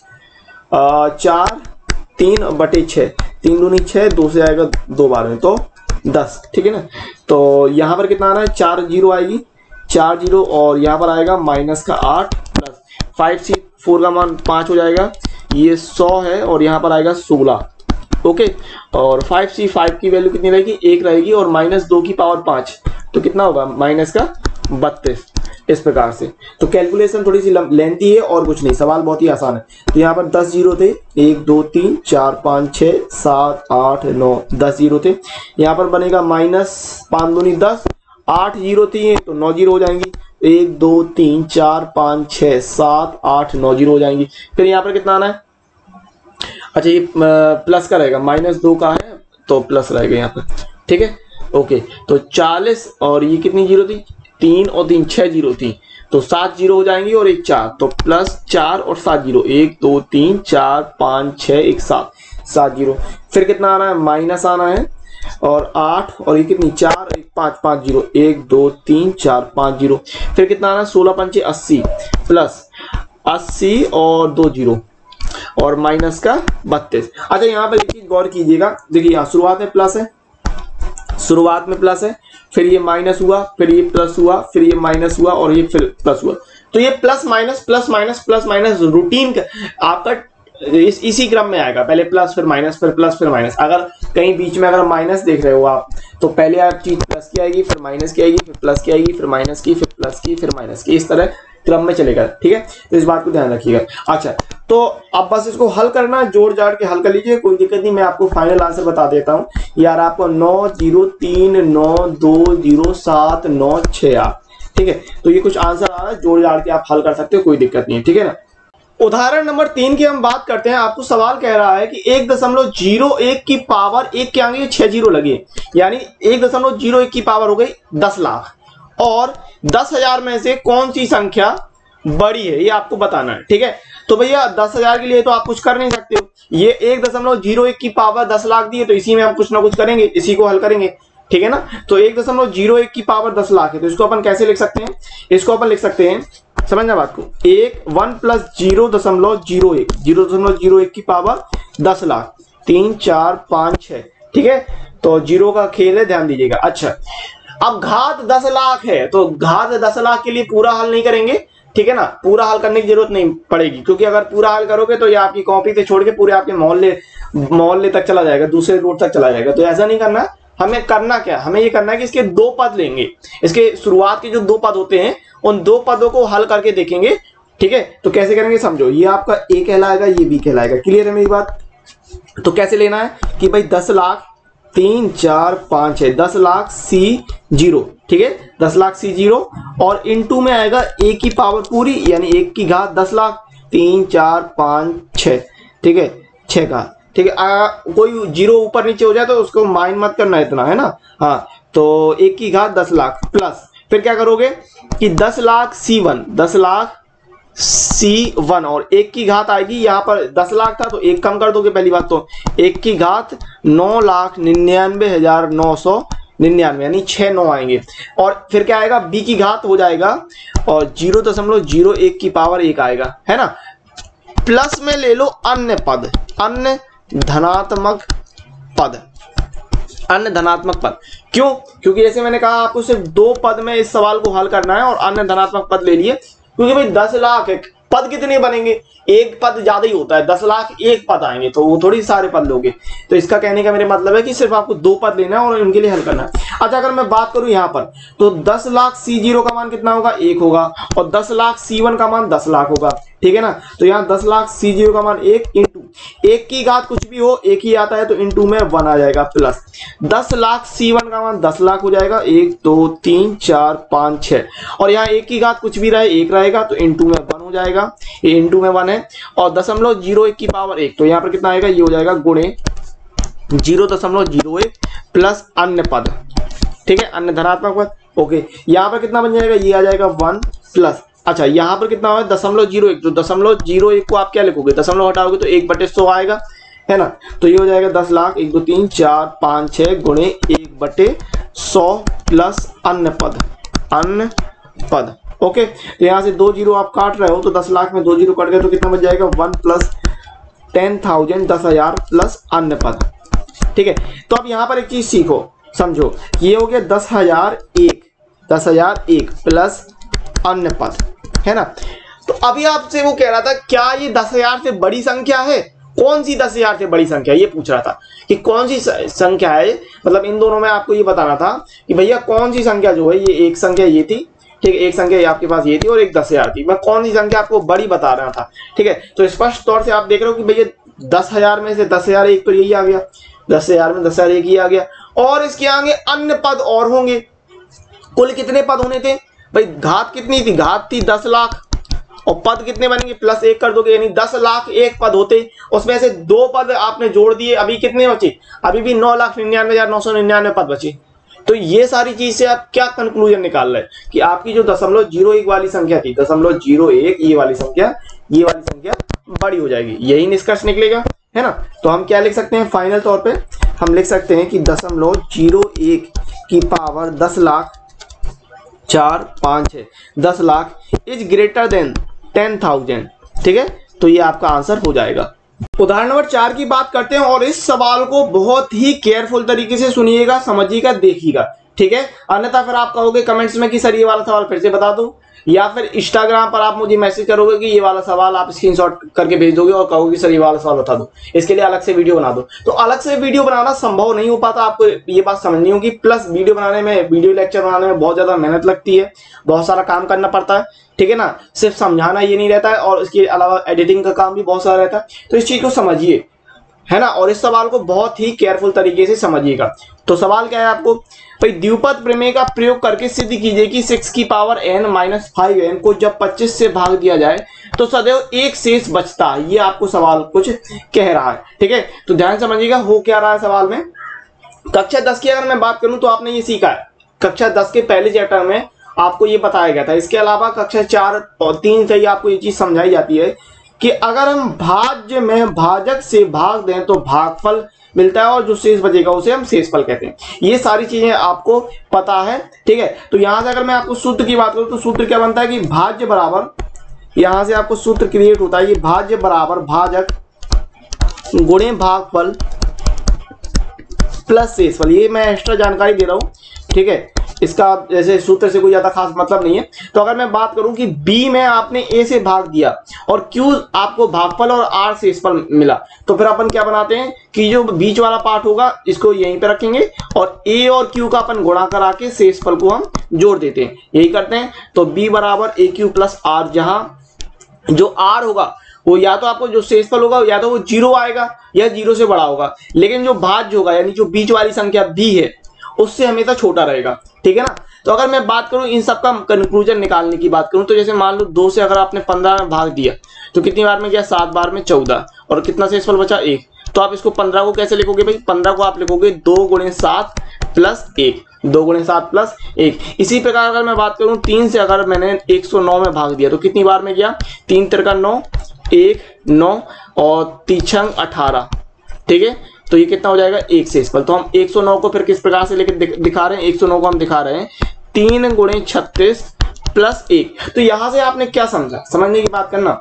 4 3 बटे 6, 3 दूनी 6, 2 से आएगा 2 बार में, तो 10, ठीक है ना। तो यहाँ पर कितना आना है, 4 जीरो आएगी, 4 जीरो और यहाँ पर आएगा माइनस का 8 प्लस 5C4 का मान 5 हो जाएगा, ये 100 है और यहाँ पर आएगा 16, ओके। और 5C5 की वैल्यू कितनी रहेगी, 1 रहेगी और माइनस 2 की पावर 5, तो कितना होगा, माइनस का 32, इस प्रकार से। तो कैलकुलेशन थोड़ी सी लेंथी है और कुछ नहीं, सवाल बहुत ही आसान है। तो यहाँ पर 10 जीरो थे, 1 2 3 4 5 6 7 8 9 10 जीरो थे, यहाँ पर बनेगा माइनस 5 दूनी 10, 8 जीरो थी तो 9 जीरो हो जाएंगी, 1 2 3 4 5 6 7 8 9 जीरो हो जाएंगी। फिर यहाँ पर कितना आना है, अच्छा ये प्लस का रहेगा, माइनस 2 का है तो प्लस रहेगा यहाँ पर, ठीक है, ओके। तो 40 और ये कितनी जीरो थी, 3 और 3 6 जीरो थी, तो 7 जीरो हो जाएंगी और 1 4, तो प्लस 4 और 7 जीरो, 1 2 3 4 5 6 1 7, 7 जीरो। फिर कितना आना है, माइनस आना है और 8 और ये कितनी 4 1 5 5 जीरो, 1 2 3 4 5 जीरो। फिर कितना आना है, 16 पंचे 80 प्लस 80 और 2 जीरो और माइनस का 32। अच्छा यहाँ पर एक चीज गौर कीजिएगा, देखिए यहाँ शुरुआत में प्लस है, शुरुआत में प्लस है, फिर ये माइनस हुआ, फिर ये प्लस हुआ, फिर ये माइनस हुआ और ये फिर प्लस हुआ, तो ये plus minus plus minus plus minus routine आपका इसी क्रम में आएगा, पहले प्लस फिर माइनस फिर प्लस फिर माइनस। अगर कहीं बीच में अगर माइनस देख रहे हो आप, तो पहले आप चीज प्लस की आएगी, फिर माइनस की आएगी, फिर प्लस की आएगी, फिर माइनस की, फिर प्लस की, फिर माइनस की, इस तरह क्रम में चलेगा, ठीक है। तो इस बात को ध्यान रखिएगा। अच्छा, तो अब बस इसको हल करना, जोड़ जाड़ के हल कर लीजिए, कोई दिक्कत नहीं। मैं आपको फाइनल आंसर बता देता हूँ यार, आपको 9 0 3 9 2 0 7 9 6 8, ठीक है। तो ये कुछ आंसर आ रहा है, जोड़ जाड़ के आप हल कर सकते हो, कोई दिक्कत नहीं है, ठीक है ना। उदाहरण नंबर 3 की हम बात करते हैं। आपको सवाल कह रहा है कि 1.01 की पावर 1 के आगे 6 जीरो लगे, यानी 1.01 की पावर हो गई 10 लाख और 10,000 में से कौन सी संख्या बड़ी है, ये आपको बताना है, ठीक है। तो भैया 10,000 के लिए तो आप कुछ कर नहीं सकते हो, ये 1.01 की पावर 10 लाख दी है, तो इसी में हम कुछ ना कुछ करेंगे, इसी को हल करेंगे, ठीक है ना। तो 1.01 की पावर 10 लाख है, तो इसको अपन कैसे लिख सकते हैं, इसको अपन लिख सकते हैं, समझना बात को, 1 प्लस 0.01 की पावर 10 लाख 3 4 5 6, ठीक है। तो जीरो का खेल है, ध्यान दीजिएगा। अच्छा, अब घात 10 लाख है, तो घात 10 लाख के लिए पूरा हल नहीं करेंगे, ठीक है ना, पूरा हल करने की जरूरत नहीं पड़ेगी, क्योंकि अगर पूरा हल करोगे तो ये आपकी कॉपी से छोड़ के पूरे आपके मोहल्ले तक चला जाएगा, दूसरे रोड तक चला जाएगा। तो ऐसा नहीं करना, हमें करना क्या, हमें ये करना है कि इसके 2 पद लेंगे, इसके शुरुआत के जो 2 पद होते हैं उन 2 पदों को हल करके देखेंगे, ठीक है। तो कैसे करेंगे समझो, ये आपका ए कहलाएगा, ये बी कहलाएगा, क्लियर है मेरी बात। तो कैसे लेना है कि भाई 10 लाख 3 4 5 है, 10 लाख सी जीरो, ठीक है, 10 लाख सी जीरो और इनटू में आएगा ए की पावर पूरी, यानी 1 की घात 10 लाख 3 4 5 6, ठीक है, 6 का, ठीक है। कोई जीरो ऊपर नीचे हो जाए तो उसको माइन मत करना इतना, है ना। हाँ, तो 1 की घात 10 लाख प्लस फिर क्या करोगे कि 10 लाख C1, 10 लाख C1 और 1 की घात आएगी, यहाँ पर 10 लाख था तो 1 कम कर दोगे, पहली बात तो 1 की घात 9,99,999 यानी 6 9 आएंगे और फिर क्या आएगा, b की घात हो जाएगा और 0.01 की पावर 1 आएगा, है ना। प्लस में ले लो अन्य पद, अन्य धनात्मक पद, अन्य धनात्मक पद। क्यों? क्योंकि जैसे मैंने कहा आपको सिर्फ 2 पद में इस सवाल को हल करना है और अन्य धनात्मक पद ले लिए, क्योंकि भाई 10 लाख पद कितने बनेंगे, एक पद ज्यादा ही होता है, 10 लाख एक पद आएंगे तो वो थोड़ी सारे पद लोगे। तो इसका कहने का मेरे मतलब है कि सिर्फ आपको 2 पद लेना है और इनके लिए हल करना है। अच्छा अगर मैं बात करूं यहाँ पर तो 10 लाख C0 का मान कितना होगा, 1 होगा, और 10 लाख C1 का मान 10 लाख होगा, ठीक है ना। तो यहाँ 10 लाख C0 का मान 1 इंटू 1 की घात कुछ भी हो 1 ही आता है तो इंटू में 1 आ जाएगा, प्लस 10 लाख C1 का मान 10 लाख हो जाएगा, 1 2 3 4 5 6, और यहाँ 1 की घात कुछ भी रहे 1 रहेगा तो इंटू में 1 हो जाएगा, ये इंटू में 1 है, और 0.01 की पावर 1 तो यहाँ पर कितना आएगा, ये हो जाएगा गुणे 0.01 प्लस अन्य पद, ठीक है, अन्य धनात्मक पद। ओके यहाँ पर कितना बन जाएगा, ये आ जाएगा 1 प्लस, अच्छा यहाँ पर कितना होगा 0.01, तो 0.01 को आप क्या लिखोगे, दशमलव हटाओगे तो 1/100 आएगा, है ना। तो ये हो जाएगा 10 लाख 1 2 3 4 5 6 गुणे 1/100 प्लस अन्य पद। ओके तो यहाँ से 2 जीरो आप काट रहे हो तो 10 लाख में 2 जीरो कट गए तो कितना बच जाएगा, 1 प्लस 10,000 10,000 प्लस अन्य पद, ठीक है। तो अब यहाँ पर एक चीज सीखो समझो, ये हो गया 10,001 प्लस अन्य पद, है ना। तो अभी आपसे वो कह रहा था क्या ये 10,000 से बड़ी संख्या है, कौन सी 10,000 से बड़ी संख्या, ये पूछ रहा था कि कौन सी संख्या है, मतलब इन दोनों में आपको ये बताना था कि भैया कौन सी संख्या जो है, ये एक संख्या ये थी, ठीक है, एक संख्या आपके पास ये थी और एक 10,000 थी, मैं कौन सी संख्या आपको बड़ी बता रहा था, ठीक है। तो स्पष्ट तौर से आप देख रहे हो कि भैया 10,000 में से 10,001 तो यही आ गया, 10,000 में 10,001 ही आ गया, और इसके आगे अन्य पद और होंगे। कुल कितने पद होने थे भाई, घात कितनी थी, घात थी 10 लाख, और पद कितने बनेंगे, प्लस 1 कर दोगे, यानी 10 लाख एक पद होते, उसमें से 2 पद आपने जोड़ दिए, अभी कितने बचे, अभी भी 9,99,999 पद बचे। तो ये सारी चीज से आप क्या कंक्लूजन निकाल रहे हैं कि आपकी जो 0.01 वाली संख्या थी, 0.01 ये वाली संख्या बड़ी हो जाएगी, यही निष्कर्ष निकलेगा, है ना। तो हम क्या लिख सकते हैं, फाइनल तौर पे हम लिख सकते हैं कि 0.01 की power 10 lakh 4 5 6 10 lakh is greater than 10,000, ठीक है। तो ये आपका आंसर हो जाएगा। उदाहरण नंबर 4 की बात करते हैं और इस सवाल को बहुत ही केयरफुल तरीके से सुनिएगा, समझिएगा, देखिएगा, ठीक है। अन्यथा फिर आप कहोगे कमेंट्स में कि सर ये वाला सवाल फिर से बता दो, या फिर इंस्टाग्राम पर आप मुझे मैसेज करोगे कि ये वाला सवाल आप स्क्रीनशॉट करके भेज दोगे और कहोगे सर ये वाला सवाल बता दो, इसके लिए अलग से वीडियो बना दो। तो अलग से वीडियो बनाना संभव नहीं हो पाता, आपको ये बात समझनी होगी। प्लस वीडियो बनाने में, वीडियो लेक्चर बनाने में बहुत ज्यादा मेहनत लगती है, बहुत सारा काम करना पड़ता है, ठीक है ना। सिर्फ समझाना ये नहीं रहता है, और इसके अलावा एडिटिंग का काम भी बहुत सारा रहता है। तो इस चीज को समझिए, है ना, और इस सवाल को बहुत ही केयरफुल तरीके से समझिएगा। तो सवाल क्या है आपको, भाई द्विपद प्रमेय का प्रयोग करके सिद्ध कीजिए कि 6 की पावर n माइनस 5n को जब 25 से भाग दिया जाए तो सदैव एक शेष बचता है। ये आपको सवाल कुछ कह रहा है, ठीक है। तो ध्यान समझिएगा हो क्या रहा है सवाल में। कक्षा 10 की अगर मैं बात करूं तो आपने ये सीखा है, कक्षा 10 के पहले चैप्टर में आपको ये बताया गया था। इसके अलावा कक्षा 4 और 3 से ही आपको ये चीज समझाई जाती है कि अगर हम भाज्य में भाजक से भाग दें तो भागफल मिलता है, और जो शेष बचेगा उसे हम शेषफल कहते हैं। ये सारी चीजें आपको पता है, ठीक है। तो यहां से अगर मैं आपको सूत्र की बात करूं तो सूत्र क्या बनता है कि भाज्य बराबर, यहां से आपको सूत्र क्रिएट होता है, ये भाज्य बराबर भाजक गुणे भागफल प्लस शेषफल। ये मैं एक्स्ट्रा जानकारी दे रहा हूं, ठीक है, इसका जैसे सूत्र से कोई ज्यादा खास मतलब नहीं है। तो अगर मैं बात करूं कि B में आपने A से भाग दिया और Q आपको भागफल और R शेषफल मिला, तो फिर अपन क्या बनाते हैं कि जो बीच वाला पार्ट होगा इसको यहीं पे रखेंगे और A और Q का अपन गुणा करा के शेषफल को हम जोड़ देते हैं, यही करते हैं। तो B बराबर AQ प्लस R, जहां जो R होगा वो या तो आपको जो शेषफल होगा या तो वो 0 आएगा या 0 से बड़ा होगा, लेकिन जो भाज्य होगा यानी जो बीच वाली संख्या B है उससे हमेशा छोटा रहेगा, ठीक है ना। तो अगर मैं बात करूं इन सब का कंक्लूजन निकालने की बात करूं तो जैसे मान लो 2 से अगर आपने 15 में भाग दिया तो कितनी बार में गया, 7 बार में 14, और कितना शेषफल बचा 1। तो आप इसको 15 को कैसे लिखोगे भाई, 15 को आप लिखोगे 2 गुणे 7 प्लस 1, 2 गुणे 7 प्लस 1। इसी प्रकार अगर मैं बात करूं 3 से अगर मैंने 109 में भाग दिया तो कितनी बार में गया, 3 तिरका 9, 1 9 और 3 18, ठीक है। तो ये कितना हो जाएगा, 1 शेषफल। तो हम 109 को फिर किस प्रकार से लेकर दिखा रहे हैं, 109 को हम दिखा रहे हैं 3 गुणे 36 प्लस 1। तो यहां से आपने क्या समझा, समझने की बात करना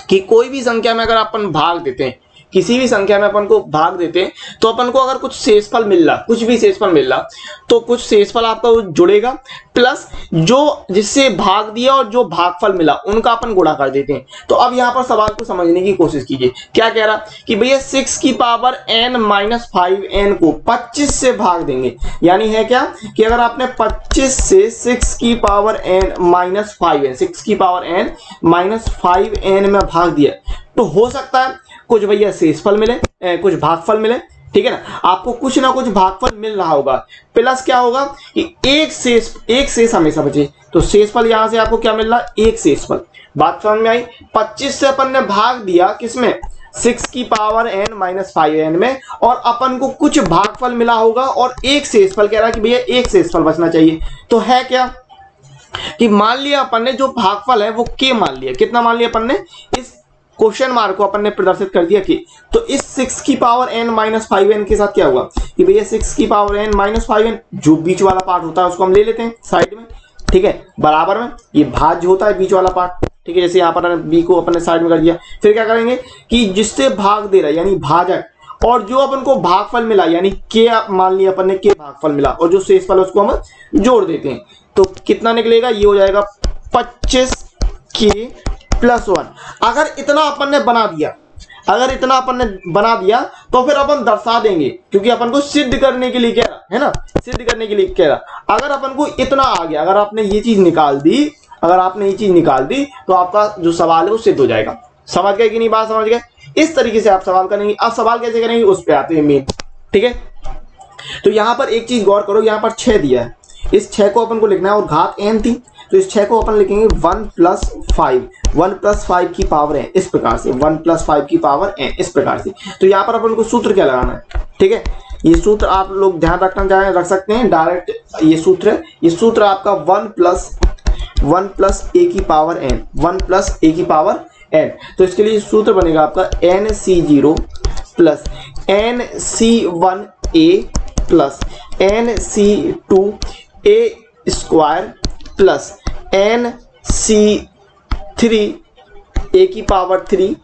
कि कोई भी संख्या में अगर अपन भाग देते हैं किसी भी संख्या में अपन को भाग देते हैं तो अपन को अगर कुछ शेषफल मिल रहा, कुछ भी शेषफल मिल रहा, तो कुछ शेषफल आपका जुड़ेगा प्लस जो जिससे भाग दिया और जो भागफल मिला उनका अपन गुणा कर देते हैं। तो अब यहाँ पर सवाल को समझने की कोशिश कीजिए। क्या कह रहा कि भैया 6 की पावर n माइनस 5n को 25 से भाग देंगे, यानी है क्या कि अगर आपने 25 से 6 की पावर n माइनस 5n 6 की पावर n माइनस 5n में भाग दिया तो हो सकता है कुछ भैया शेषफल मिले, कुछ भागफल मिले, ठीक है ना। आपको कुछ ना कुछ भागफल मिल रहा होगा, प्लस क्या होगा कि एक शेष हमेशा बचे, तो शेषफल यहां से आपको क्या मिल रहा है, एक शेषफल। बात समझ में आई। 25 से अपन ने भाग दिया किसमें, 6 की पावर n माइनस 5n में, और अपन को कुछ भागफल मिला होगा और एक शेषफल कह रहा है कि भैया एक शेषफल बचना चाहिए। तो है क्या कि मान लिया अपन ने जो भागफल है वो k मान लिया, कितना मान लिया अपन ने, इस क्वेश्चन मार्क को अपन ने प्रदर्शित कर दिया कि, तो इस 6 की पावर n माइनस 5n के साथ क्या हुआ कि भैया 6 की पावर n माइनस 5n जो बीच वाला पार्ट होता है उसको हम ले लेते हैं साइड में, ठीक है, बराबर में ये भाज्य होता है बीच वाला पार्ट, ठीक है। जैसे यहाँ पर b को अपन ने साइड में कर दिया, फिर क्या करेंगे कि जिससे भाग दे रहा है यानी भाजक, और जो अपन को भागफल मिला यानी k मान लिया अपन ने k भागफल मिला, और जो शेषफल है उसको हम जोड़ देते हैं, तो कितना निकलेगा, ये हो जाएगा 25k प्लस 1। अगर इतना अपन ने बना दिया, अगर इतना अपन ने बना दिया तो फिर अपन दर्शा देंगे, क्योंकि अपन को सिद्ध करने के लिए कह रहा है ना, सिद्ध करने के लिए कह रहा। अगर अपन को इतना आ गया, अगर आपने ये चीज निकाल दी, अगर आपने ये चीज निकाल दी तो आपका जो सवाल है वो सिद्ध हो जाएगा। समझ गए कि नहीं, बात समझ गए। इस तरीके से आप सवाल करेंगे। अब सवाल कैसे करेंगे उस पर आते हैं मेन, ठीक है। तो यहाँ पर एक चीज गौर करो, यहाँ पर 6 दिया है, इस 6 को अपन को लिखना है और घात n थी, तो इस 6 को अपन लिखेंगे 1 प्लस 5, 1 प्लस 5 की पावर n, इस प्रकार से 1 प्लस 5 की पावर n, इस प्रकार से। तो यहाँ पर अपन को सूत्र क्या लगाना है, ठीक है, ये सूत्र आप लोग ध्यान रखना चाहें रख सकते हैं, डायरेक्ट ये सूत्र है, ये सूत्र आपका 1 प्लस a की पावर n, 1 प्लस a की पावर n। तो इसके लिए सूत्र बनेगा आपका nc0 plus nc1a plus nc2a square plus nc3a की power 3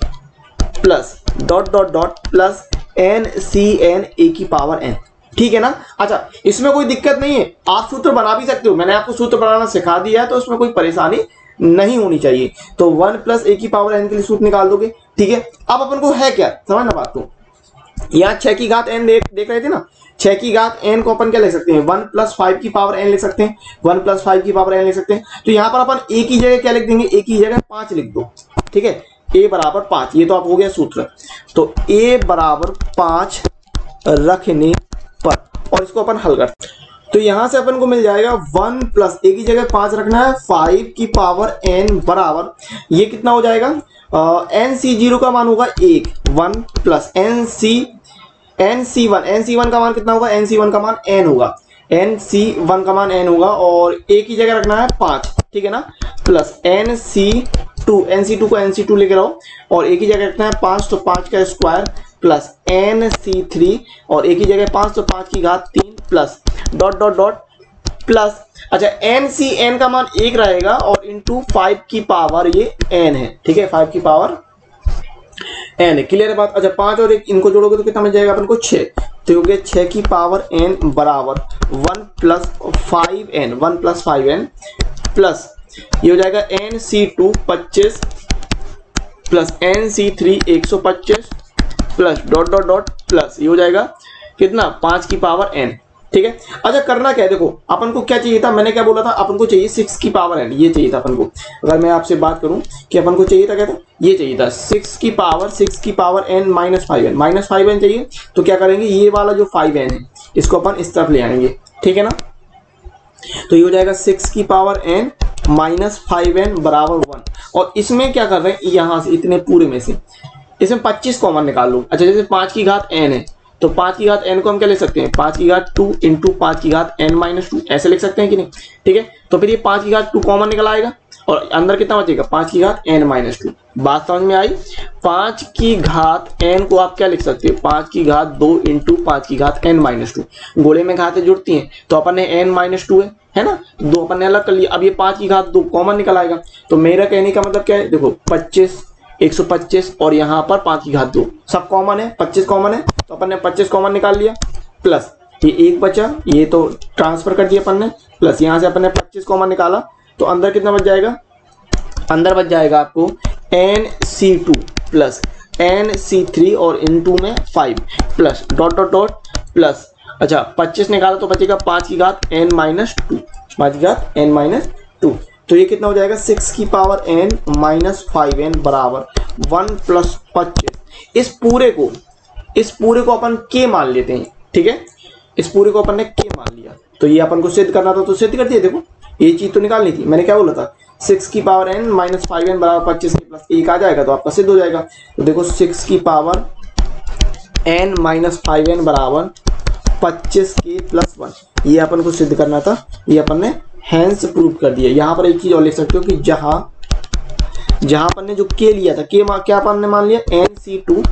plus dot dot dot plus ncna की पावर n, ठीक है ना। अच्छा, इसमें कोई दिक्कत नहीं है, आप सूत्र बना भी सकते हो, मैंने आपको सूत्र बनाना सिखा दिया है, तो इसमें कोई परेशानी नहीं होनी चाहिए। तो 1 प्लस a की पावर n के लिए सूत्र निकाल दोगे, ठीक है। अब अपन को है क्या, समझना बात को, यहाँ 6 की घात n देख रहे थे ना, 6 की घात n को अपन क्या लिख सकते हैं, 1 प्लस 5 की पावर n लिख सकते हैं, 1 प्लस 5 की पावर n लिख सकते हैं। तो यहाँ पर अपन a की जगह क्या लिख देंगे, a की जगह 5 लिख दो, ठीक है, a बराबर 5, ये तो आप हो गया सूत्र। तो a बराबर 5 रखने पर, और इसको अपन हल करते हैं, तो यहां से अपन को मिल जाएगा 1 प्लस a की जगह 5 रखना है, 5 की पावर n बराबर, ये कितना हो जाएगा, nc0 का मान होगा 1 प्लस nc1 का मान कितना होगा, nc1 का मान n होगा, nc1 का मान n होगा, और a की जगह रखना है 5, ठीक है ना, प्लस nc2 को nc2 लेके रहो, और a की जगह रखना है 5, तो 5 का स्क्वायर प्लस nc3, और a की जगह 5 तो 5 की घात 3 plus dot dot dot plus, अच्छा ncn का मान 1 रहेगा और इंटू 5 की पावर ये n है, ठीक है, 5 की पावर n है, क्लियर है बात। अच्छा 5 और 1 इनको जोड़ोगे तो कितना मिल जाएगा अपन को, 6, तो हो गया 6 की पावर n बराबर 1 प्लस 5n प्लस ये हो जाएगा nc2 25 plus nc3 125 plus dot dot dot plus ये हो जाएगा कितना, 5 की पावर n, ठीक है। अच्छा करना क्या है, देखो अपन को क्या चाहिए था, मैंने क्या बोला था, अपन को चाहिए 6 की पावर n, ये चाहिए था अपन को। अगर मैं आपसे बात करूं कि अपन को चाहिए था क्या था, ये चाहिए था 6 की पावर n माइनस 5n चाहिए, तो क्या करेंगे, ये वाला जो 5n है इसको अपन इस तरफ ले आएंगे, ठीक है ना। तो ये हो जाएगा 6 की पावर n माइनस 5n बराबर 1, और इसमें क्या कर रहे हैं, यहां से इतने पूरे में से इसमें 25 कॉमन निकाल लो। अच्छा जैसे 5 की घात n है, तो 5 की घात n को हम क्या लिख सकते हैं, 5 की घात 2 इंटू 5 की घात n माइनस 2, ऐसे लिख सकते हैं कि नहीं, ठीक है। तो फिर ये 5 की घात 2 कॉमन निकल आएगा, और अंदर कितना बचेगा, 5 की घात n माइनस 2। बात समझ में आई। 5 की घात n को आप क्या लिख सकते हैं, 5 की घात 2 इंटू 5 की घात n माइनस 2, गोले में घातें जुड़ती हैं तो अपन ने n माइनस 2 है ना, 2 अपन ने अलग कर लिया, अब ये 5 की घात 2 कॉमन निकल आएगा। तो मेरा कहने का मतलब क्या है, देखो 25 125 और यहाँ पर 5 की घात 2 सब कॉमन है, 25 कॉमन है तो अपन ने 25 कॉमन निकाल लिया, प्लस ये 1 बचा, ये तो ट्रांसफर कर दिया अपन ने, प्लस यहाँ से अपन ने 25 कॉमन निकाला तो अंदर कितना बच जाएगा, अंदर बच जाएगा आपको NC2 प्लस NC3 और इनटू में 5 plus dot dot dot plus, अच्छा 25 निकाला तो बचेगा 5 की घात n माइनस 2, 5 की घात n माइनस 2, तो ये कितना हो जाएगा 6 की पावर n माइनस 5n बराबर 1 प्लस 25। इस पूरे को अपन k मान लेते हैं, ठीक है, इस पूरे को अपन ने k मान लिया, तो ये अपन को सिद्ध करना था तो सिद्ध कर दिया। देखो ये चीज तो निकालनी थी, मैंने क्या बोला था 6 की पावर n माइनस 5n बराबर 25 प्लस 1 आ जाएगा तो आपका सिद्ध हो जाएगा। तो देखो 6 की पावर n माइनस 5n बराबर 25k प्लस 1, ये अपन को सिद्ध करना था, ये अपन ने हैंस प्रूव कर दिया। यहाँ पर एक चीज और लिख सकते हो कि जहां अपन ने जो k लिया था, क्या अपन ने मान लिया NC2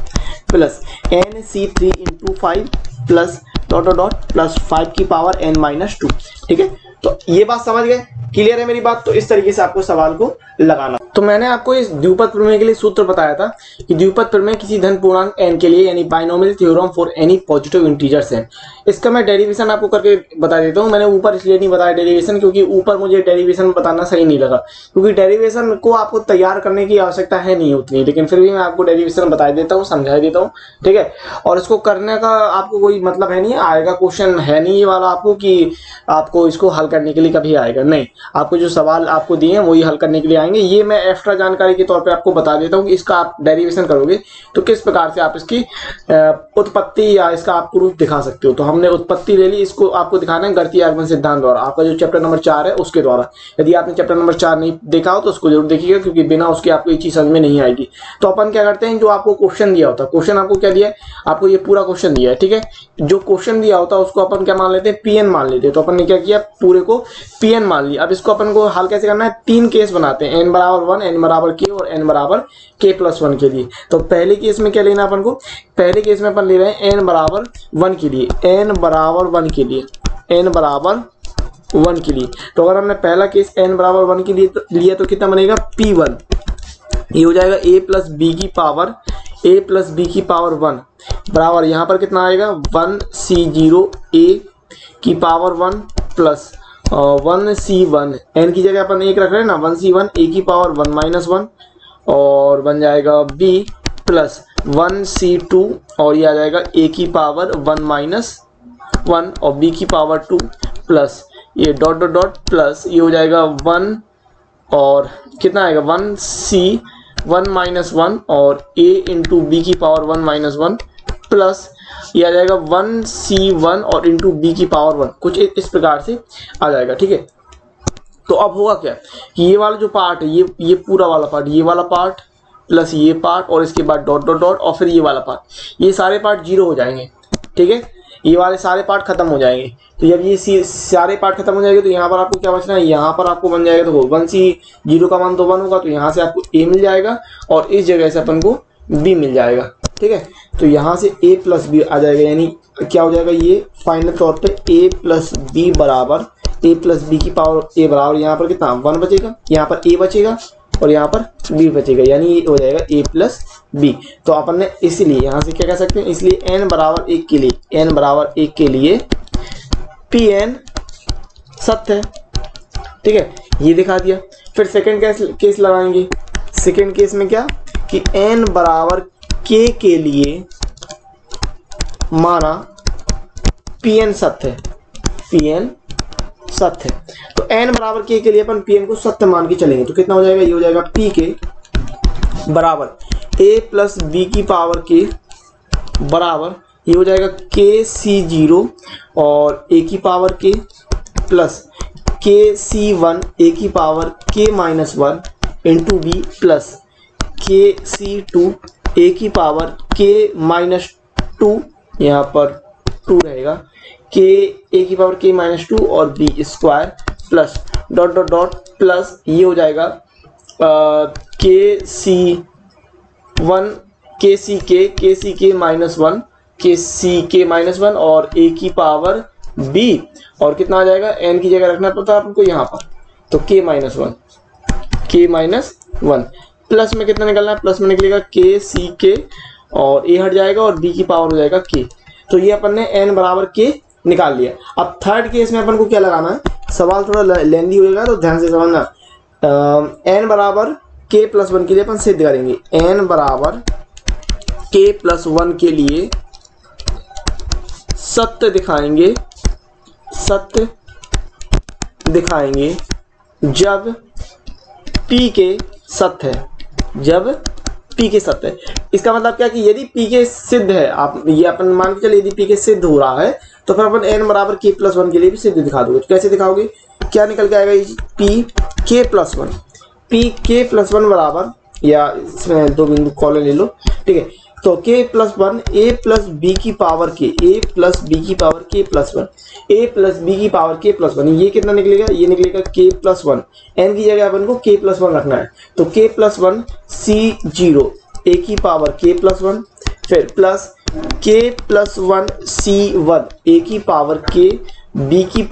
plus NC3 into 5 plus dot dot dot plus 5 की पावर n माइनस 2, ठीक है। तो ये बात समझ गए, क्लियर है मेरी बात। तो इस तरीके से आपको सवाल को लगाना। तो मैंने आपको इस द्विपद प्रमेय के लिए सूत्र बताया था कि द्विपद प्रमेय किसी धन पूर्णांक n के लिए यानी binomial theorem for any positive integers है। इसका मैं डेरिवेशन आपको करके बता देता हूँ। मैंने ऊपर इसलिए नहीं बताया डेरिवेशन क्योंकि ऊपर मुझे डेरिवेशन बताना सही नहीं लगा, क्योंकि डेरिवेशन को आपको तैयार करने की आवश्यकता है नहीं उतनी, लेकिन फिर भी मैं आपको डेरिवेशन बता देता हूँ, समझा देता हूँ, ठीक है। और इसको करने का आपको कोई मतलब है नहीं, आएगा क्वेश्चन है नहीं ये वाला आपको कि आपको इसको हल करने के लिए कभी आएगा, नहीं, आपको जो सवाल आपको दिए हैं वही हल करने के लिए आएंगे। ये मैं एक्स्ट्रा जानकारी के तौर पे आपको बता देता हूँ कि इसका आप डेरिवेशन करोगे तो किस प्रकार से आप इसकी उत्पत्ति या इसका आप प्रूफ दिखा सकते हो। तो हमने उत्पत्ति ले ली, इसको आपको दिखाना है गणितीय आगमन सिद्धांत द्वारा, आपका जो चैप्टर नंबर 4 है उसके द्वारा। यदि आपने चैप्टर नंबर 4 नहीं देखा हो तो उसको जरूर देखिएगा, क्योंकि बिना उसके आपको ये चीज समझ में नहीं आएगी। तो अपन क्या करते हैं, जो आपको क्वेश्चन दिया होता है, क्वेश्चन आपको क्या दिया है, आपको ये पूरा क्वेश्चन दिया है, ठीक है। जो क्वेश्चन दिया होता है उसको अपन क्या मान लेते हैं, PN मान लेते हैं। तो अपन ने क्या किया, पूरे को PN मान लिया। अब इसको अपन को हल कैसे करना है, 3 केस बनाते हैं, n बराबर 1, n बराबर k और n बराबर k प्लस 1 के लिए। तो पहले केस में क्या लेना अपन को, पहले केस में अपन ले रहे हैं n बराबर 1 के लिए, n बराबर 1 के लिए, n बराबर 1 के लिए। तो अगर हमने पहला केस n बराबर 1 के लिए लिया तो कितना बनेगा, P1, ये हो जाएगा a प्लस b की पावर a+b 1 बराबर यहाँ पर कितना आएगा 1C0a की पावर 1 प्लस 1C1, n की जगह अपन 1 रख रहे हैं ना, 1C1 a की पावर 1 माइनस 1 और बन जाएगा b प्लस 1C2 और ये आ जाएगा a की पावर 1 माइनस 1 और b की पावर 2 प्लस ये डॉट डॉट डॉट प्लस ये हो जाएगा 1 और कितना आएगा 1C1 माइनस 1 और a इंटू बी की पावर 1 माइनस 1 प्लस ये आ जाएगा 1C1 और इंटू बी की पावर 1, कुछ इस प्रकार से आ जाएगा, ठीक है। तो अब होगा क्या कि ये वाला जो पार्ट है, ये पूरा वाला पार्ट, ये वाला पार्ट प्लस ये पार्ट और इसके बाद डॉट डॉट डॉट और फिर ये वाला पार्ट, ये सारे पार्ट 0 हो जाएंगे, ठीक है। ये वाले सारे पार्ट खत्म हो जाएंगे। तो जब ये सारे पार्ट खत्म हो जाएंगे तो यहाँ पर आपको क्या बचना है, यहाँ पर आपको बन जाएगा, तो 1C0 का मान तो 1 होगा, तो यहाँ से आपको a मिल जाएगा और इस जगह से अपन को b मिल जाएगा, ठीक है। तो यहाँ से a प्लस बी आ जाएगा, यानी क्या हो जाएगा, ये फाइनल तौर पे a प्लस बी बराबर a प्लस बी की पावर a बराबर यहाँ पर कितना 1 बचेगा, यहाँ पर a बचेगा और यहाँ पर b बचेगा, यानी ये हो जाएगा a प्लस b। तो अपन ने इसलिए यहाँ से क्या कह सकते हैं, इसलिए n बराबर 1 के लिए, n बराबर 1 के लिए Pn सत्य है, ठीक है, ये दिखा दिया। फिर सेकंड केस लगाएंगे। सेकंड केस में क्या कि n बराबर k के लिए माना Pn सत्य है, Pn सत्य है। तो n बराबर k के लिए अपन Pn को सत्य मान के चलेंगे तो कितना हो जाएगा, ये हो जाएगा p के बराबर a प्लस बी की पावर k बराबर ये हो जाएगा KC0 और a की power k plus KC1 a की power k minus 1 into b plus KC2 a की पावर k माइनस 2, यहाँ पर 2 रहेगा, k a की पावर k माइनस 2 और b square plus dot dot dot plus ये हो जाएगा KCK माइनस 1 KCK माइनस 1 और a की पावर b और कितना आ जाएगा, n की जगह रखना पड़ता है आपको यहाँ पर, तो k माइनस 1 प्लस में कितना निकलना है, प्लस में निकलेगा के सी के और ए हट जाएगा और बी की पावर हो जाएगा के। तो ये अपन ने एन बराबर के निकाल लिया। अब थर्ड केस में अपन को क्या लगाना है, सवाल थोड़ा लेंदी होगा तो ध्यान से समझना। एन बराबर के प्लस वन के लिए अपन सिद्ध करेंगे, एन बराबर के प्लस वन के लिए सत्य दिखाएंगे, सत्य दिखाएंगे जब पी के सत्य है, जब पी के सत्य है। इसका मतलब क्या कि यदि पी के सिद्ध है, आप ये अपन मान के चलिए यदि पी के सिद्ध हो रहा है तो फिर अपन एन बराबर के प्लस वन के लिए भी सिद्ध दिखा दोगे। तो कैसे दिखाओगे, क्या निकल के आएगा, पी के प्लस वन, पी के प्लस वन बराबर, या इसमें दो बिंदु कॉलन ले लो, ठीक है। तो के प्लस वन ए प्लस बी की पावर के, ए प्लस बी की पावर के प्लस वन, ए प्लस बी की पावर के प्लस वन, ये कितना निकलेगा, ये निकलेगा के प्लस वन। एन की जगह अपन को के प्लस वन रखना है, तो के plus one C zero a की पावर के प्लस वन, फिर प्लस के plus one C one a की पावर के, बी की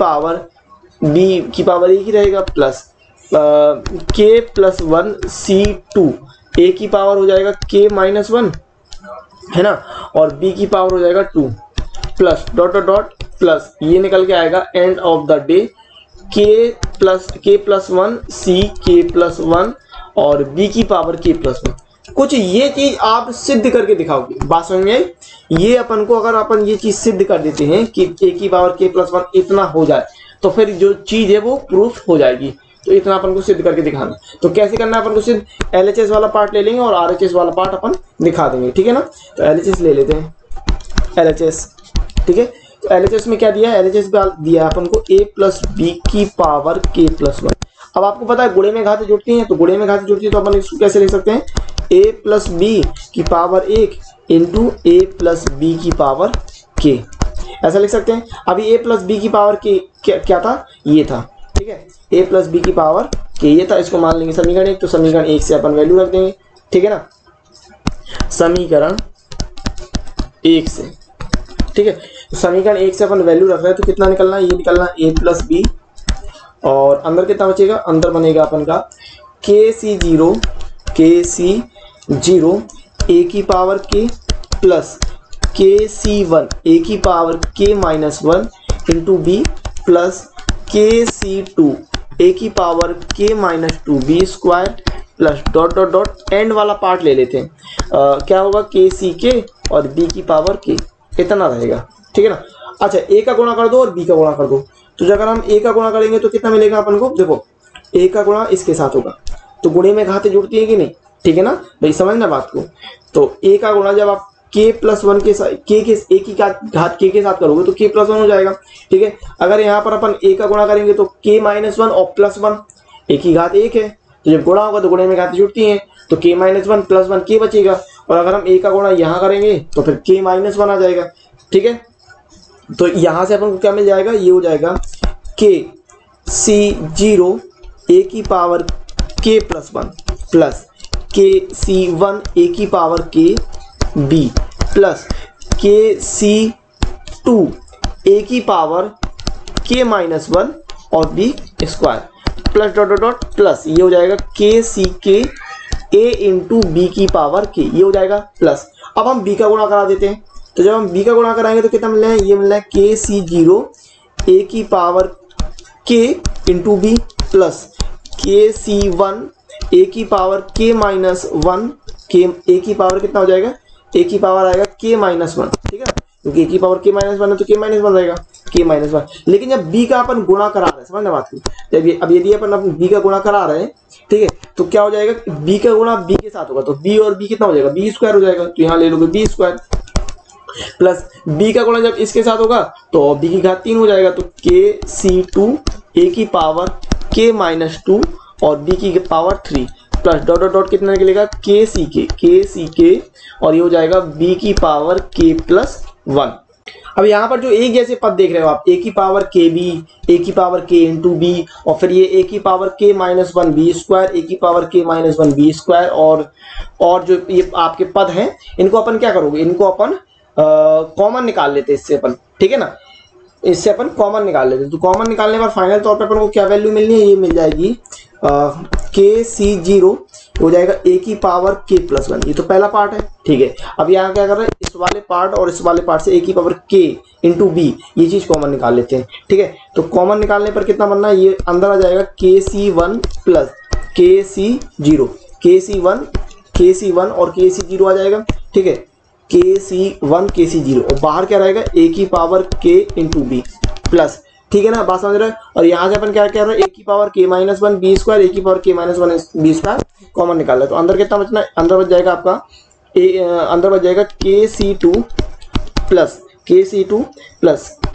पावर एक ही रहेगा, प्लस के plus one C two a की पावर हो जाएगा के माइनस वन, है ना, और b की पावर हो जाएगा 2, plus dot dot dot plus, ये निकल के आएगा एंड ऑफ द डे के प्लस वन सी के प्लस वन और b की पावर के प्लस वन। कुछ ये चीज आप सिद्ध करके दिखाओगे, बात समझ में आई। ये अपन को अगर अपन ये चीज सिद्ध कर देते हैं कि a की पावर के प्लस वन इतना हो जाए तो फिर जो चीज है वो प्रूफ हो जाएगी। तो इतना अपन को सिद्ध करके दिखाना। तो कैसे करना है अपन को सिद्ध, LHS वाला पार्ट ले लेंगे और RHS वाला पार्ट अपन दिखा देंगे, ठीक है ना। तो LHS ले लेते हैं, LHS, ठीक है। तो LHS में क्या दिया है, LHS दिया है अपन को a प्लस बी की पावर k प्लस वन। अब आपको पता है गुणे में घातें जुड़ती हैं, तो गुणे में घातें जुड़ती है तो अपन इसको कैसे लिख सकते हैं, a प्लस बी की power 1 into a plus b की पावर k, ऐसा लिख सकते हैं। अभी a प्लस बी की पावर k क्या था, ये था, ठीक है, a प्लस बी की पावर k ये था, इसको मान लेंगे समीकरण 1। तो समीकरण 1 से अपन वैल्यू रख देंगे, ठीक है ना, समीकरण 1 से, ठीक है। तो समीकरण 1 से अपन वैल्यू रख रहे हैं तो कितना निकलना है, ये निकलना a प्लस बी और अंदर कितना बचेगा, अंदर बनेगा अपन का के सी जीरो ए की power k plus k C one a की power k minus one into b plus k C two a की power k minus two b square plus dot dot dot end वाला part ले लेते हैं। क्या होगा, के सी के और b की पावर k, इतना रहेगा, ठीक है ना। अच्छा, a का गुणा कर दो और b का गुणा कर दो। तो अगर हम a का गुणा करेंगे तो कितना मिलेगा अपन को, देखो a का गुणा इसके साथ होगा, तो गुणे में घातें जुड़ती है कि नहीं, ठीक है ना भाई, समझना बात को। तो a का गुणा जब आप k प्लस वन के साथ a की घात k के साथ करोगे तो k प्लस वन हो जाएगा, ठीक है। अगर यहाँ पर अपन a का गुणा करेंगे तो k माइनस वन और प्लस वन, a की घात 1 है, तो जब गुणा होगा तो गुणे में घातें जुड़ती हैं, तो k minus one plus one k बचेगा। और अगर हम a का गुणा यहाँ करेंगे तो फिर k माइनस वन आ जाएगा, ठीक है। तो यहाँ से अपन को क्या मिल जाएगा, ये हो जाएगा k सी जीरो ए की power k plus one plus k C one a की power k B plus k C two a की पावर k माइनस वन और b square plus dot dot dot plus, ये हो जाएगा के सी के ए into B की पावर k, ये हो जाएगा प्लस। अब हम b का गुणा करा देते हैं, तो जब हम b का गुणा कराएंगे तो कितना मिल रहा है, ये मिल रहा है के सी जीरो ए की power k into b plus k C one a की पावर k माइनस वन, के ए की पावर कितना हो जाएगा, ए की पावर आएगा k माइनस वन, ठीक है, क्योंकि ए की पावर k माइनस वन है तो k माइनस वन रहेगा, k माइनस वन। लेकिन जब b का अपन गुणा करा रहे हैं, समझना बात को, जब अब यदि अपन b का गुणा करा रहे हैं, ठीक है, तो क्या हो जाएगा, b का गुणा b के साथ होगा तो b और b कितना हो जाएगा, b स्क्वायर हो जाएगा, तो यहाँ ले लोगे b स्क्वायर प्लस b का गुणा जब इसके साथ होगा तो b की घात 3 हो जाएगा, तो के सी टू ए की पावर k माइनस टू और b की power 3 plus dot dot dot कितना निकलेगा, के सी के और ये हो जाएगा b की पावर k प्लस वन। अब यहाँ पर जो एक जैसे पद देख रहे हो आप, a की पावर k b, a की पावर k इंटू बी और फिर ये a की power k minus one b square, a की power k minus one b square और जो ये आपके पद हैं इनको अपन क्या करोगे, इनको अपन कॉमन निकाल लेते हैं इससे अपन, ठीक है ना। इससे अपन कॉमन निकाल लेते हैं। तो कॉमन निकालने पर फाइनल तौर पे अपन को क्या वैल्यू मिलनी है, ये मिल जाएगी के सी जीरो हो जाएगा ए की पावर के प्लस वन। ये तो पहला पार्ट है, ठीक है। अब यहाँ क्या कर रहे हैं, इस वाले पार्ट और इस वाले पार्ट से ए की पावर के इंटू बी, ये चीज कॉमन निकाल लेते हैं, ठीक है। तो कॉमन निकालने पर कितना बनना है, ये अंदर आ जाएगा के सी वन प्लस के सी जीरो, के सी वन और के सी जीरो आ जाएगा, ठीक है। के सी वन के सी जीरो और बाहर क्या रहेगा, ए की पावर के इंटू बी प्लस, ठीक है ना, बात समझ रहे हैं। और यहाँ से अपन क्या कह रहे हैं, ए की power k minus one b square, a की power k minus one b square common निकाल रहे। तो अंदर कितना बचना है, अंदर बच जाएगा आपका अंदर बच जाएगा के C two plus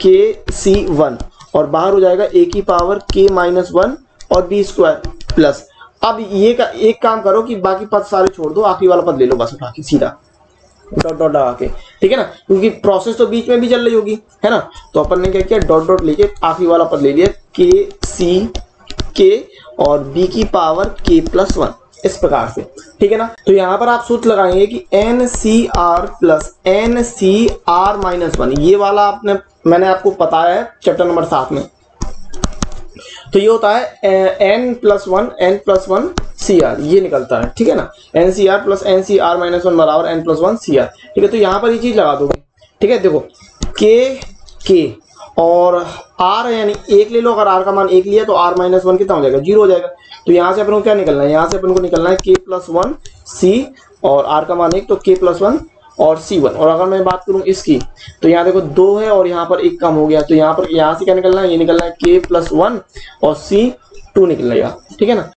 k C one और बाहर हो जाएगा ए की पावर के माइनस वन और बी स्क्वायर प्लस। अब ये एक काम करो कि बाकी पद सारे छोड़ दो, आखिरी वाला पद ले लो बस उठा के सीधा डॉट डॉट लगा के, ठीक है ना, क्योंकि प्रोसेस तो बीच में भी चल रही होगी, है ना। तो अपन ने क्या किया, डॉट डॉट लेके आखिरी वाला पद ले लिया के सी के और बी की पावर के प्लस वन, इस प्रकार से, ठीक है ना। तो यहाँ पर आप सूत्र लगाएंगे कि n C are plus N C are minus one, ये वाला मैंने आपको बताया है चैप्टर नंबर 7 में। तो ये होता है N plus one C R, ये निकलता है, ठीक है ना। N C are plus N C are minus one बराबर N plus one C R, ठीक है। तो यहाँ पर ये चीज लगा दोगे, ठीक है। देखो के और आर यानी एक ले लो, अगर आर का मान एक लिया तो आर माइनस वन कितना हो जाएगा, जीरो हो जाएगा। तो यहाँ से अपन को क्या निकलना है, यहाँ से अपन को निकलना है के प्लस वन सी और आर का मान एक, तो के प्लस वन और सी वन। और अगर मैं बात करूं इसकी, तो यहाँ देखो दो है और यहाँ पर एक कम हो गया, तो यहाँ से क्या निकलना है, ये निकलना है के प्लस वन और सी टू निकलेगा, ठीक है ना।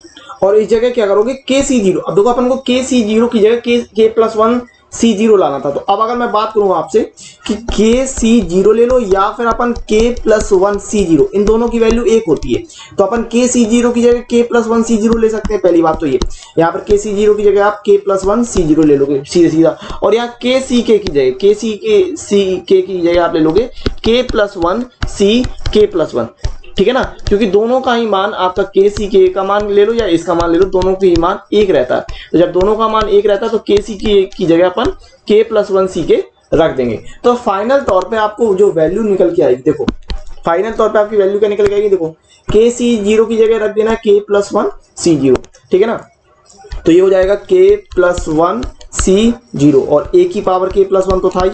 और इस जगह क्या करोगे, के सी जीरो। अब देखो अपन को के सी जीरो की जगह के प्लस वन सी जीरो लाना था। तो अब अगर मैं बात करूं आपसे कि के सी जीरो ले लो या फिर अपन के प्लस वन सी जीरो, इन दोनों की वैल्यू एक होती है, तो अपन के सी जीरो की जगह के प्लस वन सी जीरो ले सकते हैं। पहली बात तो ये, यहाँ पर के सी जीरो की जगह आप के प्लस वन सी जीरो ले लोगे सीधे सीधा, और यहाँ के सी के की जगह के की जगह आप ले लोगे के प्लस वन सी के प्लस वन, ठीक है ना। क्योंकि दोनों का ही मान आपका के सी के का मान ले लो या इसका मान ले लो, दोनों का ही मान एक रहता है। तो जब दोनों का मान एक रहता है तो के सी की जगह अपन के प्लस वन सी के रख देंगे। तो फाइनल तौर पे आपको जो वैल्यू निकल के आएगी, देखो फाइनल तौर पे आपकी वैल्यू क्या निकल के आएगी, देखो के सी जीरो की जगह रख देना के प्लस वन सी जीरो, ठीक है ना। तो ये हो जाएगा के प्लस वन सी जीरो और ए की पावर के प्लस वन तो था ही,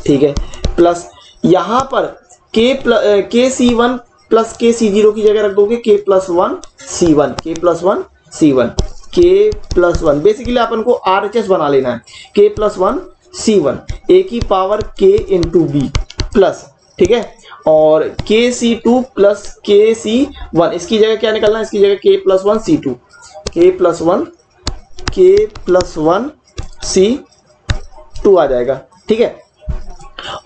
ठीक है, प्लस यहाँ पर के सी वन प्लस के सी जीरो की जगह रख दोगे के प्लस वन सी वन, के प्लस वन सी वन, के प्लस वन, बेसिकली अपन को RHS बना लेना है, के plus one C one a की पावर के इंटू बी प्लस, ठीक है, और के C two plus k C one, इसकी जगह क्या निकलना है, इसकी जगह के प्लस वन सी टू, के प्लस वन सी टू आ जाएगा, ठीक है।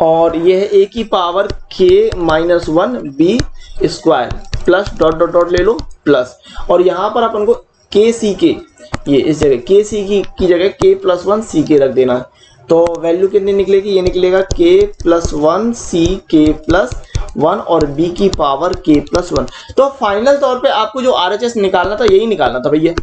और ये है ए की power k minus one b square plus dot dot dot ले लो प्लस, और यहाँ पर अपन को के सी के, ये इस जगह के सी की जगह के प्लस वन सी के रख देना। तो वैल्यू कितनी निकलेगी, ये निकलेगा के प्लस वन सी के प्लस वन और बी की पावर के प्लस वन। तो फाइनल तौर पे आपको जो RHS निकालना था यही निकालना था भैया,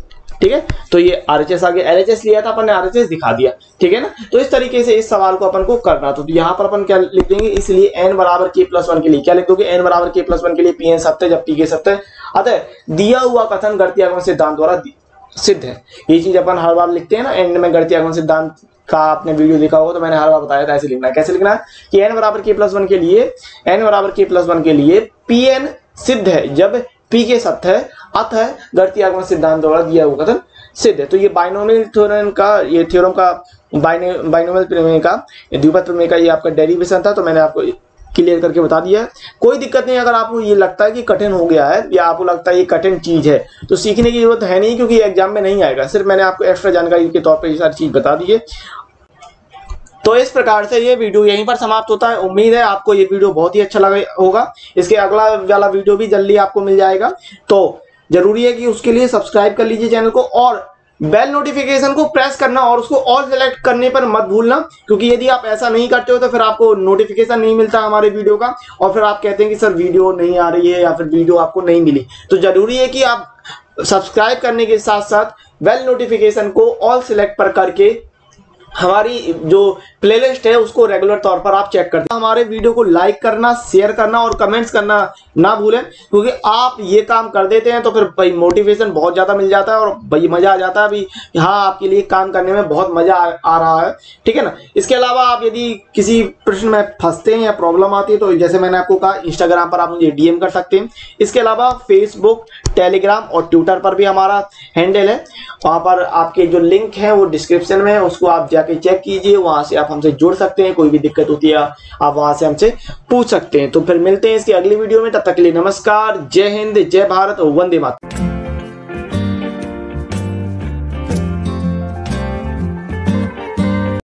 ठीक है। तो ये RHS आगे LHS लिया था अपन ने, RHS दिखा दिया, ठीक है ना। तो इस तरीके से इस सवाल को अपन को करना। तो यहाँ पर अपन क्या लिख देंगे, इसलिए n बराबर के प्लस वन के लिए क्या लिख दोगे, n बराबर के प्लस वन के लिए Pn सत्य जब Pk सत्य, अतः दिया हुआ कथन गणितीय आगमन सिद्धांत द्वारा सिद्ध है। ये चीज अपन हर बार लिखते हैं ना, एंड में गणितीय आगमन सिद्धांत का आपने वीडियो देखा होगा तो मैंने हर बार बताया था ऐसे लिखना है। कैसे लिखना है कि n बराबर के प्लस वन के लिए Pn सिद्ध है जब Pk सत्य है, अतः गणितीय आगमन सिद्धांत द्वारा दिया हुआ कथन सिद्ध है। तो ये बाइनोमियल थ्योरम का, ये थ्योरम का बाइनोमियल प्रमेय का, द्विपद प्रमेय का ये आपका डेरिवेशन था, तो मैंने आपको क्लियर करके बता दिया है। कोई दिक्कत नहीं, अगर आपको ये लगता है कि कठिन हो गया है या आपको लगता है ये कठिन चीज है तो सीखने की जरूरत है नहीं, क्योंकि एग्जाम में नहीं आएगा, सिर्फ मैंने आपको एक्स्ट्रा जानकारी के तौर पर ये सारी चीज बता दी है। तो इस प्रकार से ये वीडियो यहीं पर समाप्त होता है। उम्मीद है आपको ये वीडियो बहुत ही अच्छा लगा होगा। इसके अगला वाला वीडियो भी जल्दी आपको मिल जाएगा, तो जरूरी है कि उसके लिए सब्सक्राइब कर लीजिए चैनल को और बेल नोटिफिकेशन को प्रेस करना और उसको ऑल सेलेक्ट करने पर मत भूलना, क्योंकि यदि आप ऐसा नहीं करते हो तो फिर आपको नोटिफिकेशन नहीं मिलता हमारे वीडियो का और फिर आप कहते हैं कि सर वीडियो नहीं आ रही है या फिर वीडियो आपको नहीं मिली। तो जरूरी है कि आप सब्सक्राइब करने के साथ साथ बेल नोटिफिकेशन को ऑल सेलेक्ट पर करके हमारी जो प्लेलिस्ट है उसको रेगुलर तौर पर आप चेक करते हैं। हमारे वीडियो को लाइक करना, शेयर करना और कमेंट्स करना ना भूलें, क्योंकि आप ये काम कर देते हैं तो फिर भाई मोटिवेशन बहुत ज़्यादा मिल जाता है और भाई मज़ा आ जाता है भी हाँ आपके लिए काम करने में बहुत मज़ा आ रहा है, ठीक है ना। इसके अलावा आप यदि किसी प्रश्न में फंसते हैं या प्रॉब्लम आती है तो जैसे मैंने आपको कहा इंस्टाग्राम पर आप मुझे DM कर सकते हैं। इसके अलावा फेसबुक, टेलीग्राम और ट्विटर पर भी हमारा हैंडल है, वहाँ पर आपके जो लिंक है वो डिस्क्रिप्शन में है, उसको आप जाके चेक कीजिए, वहाँ से आप हमसे जुड़ सकते हैं। कोई भी दिक्कत होती है आप वहाँ से हमसे पूछ सकते हैं। तो फिर मिलते हैं इसकी अगली वीडियो में, तब तक के लिए नमस्कार, जय हिंद, जय भारत, वंदे मातरम।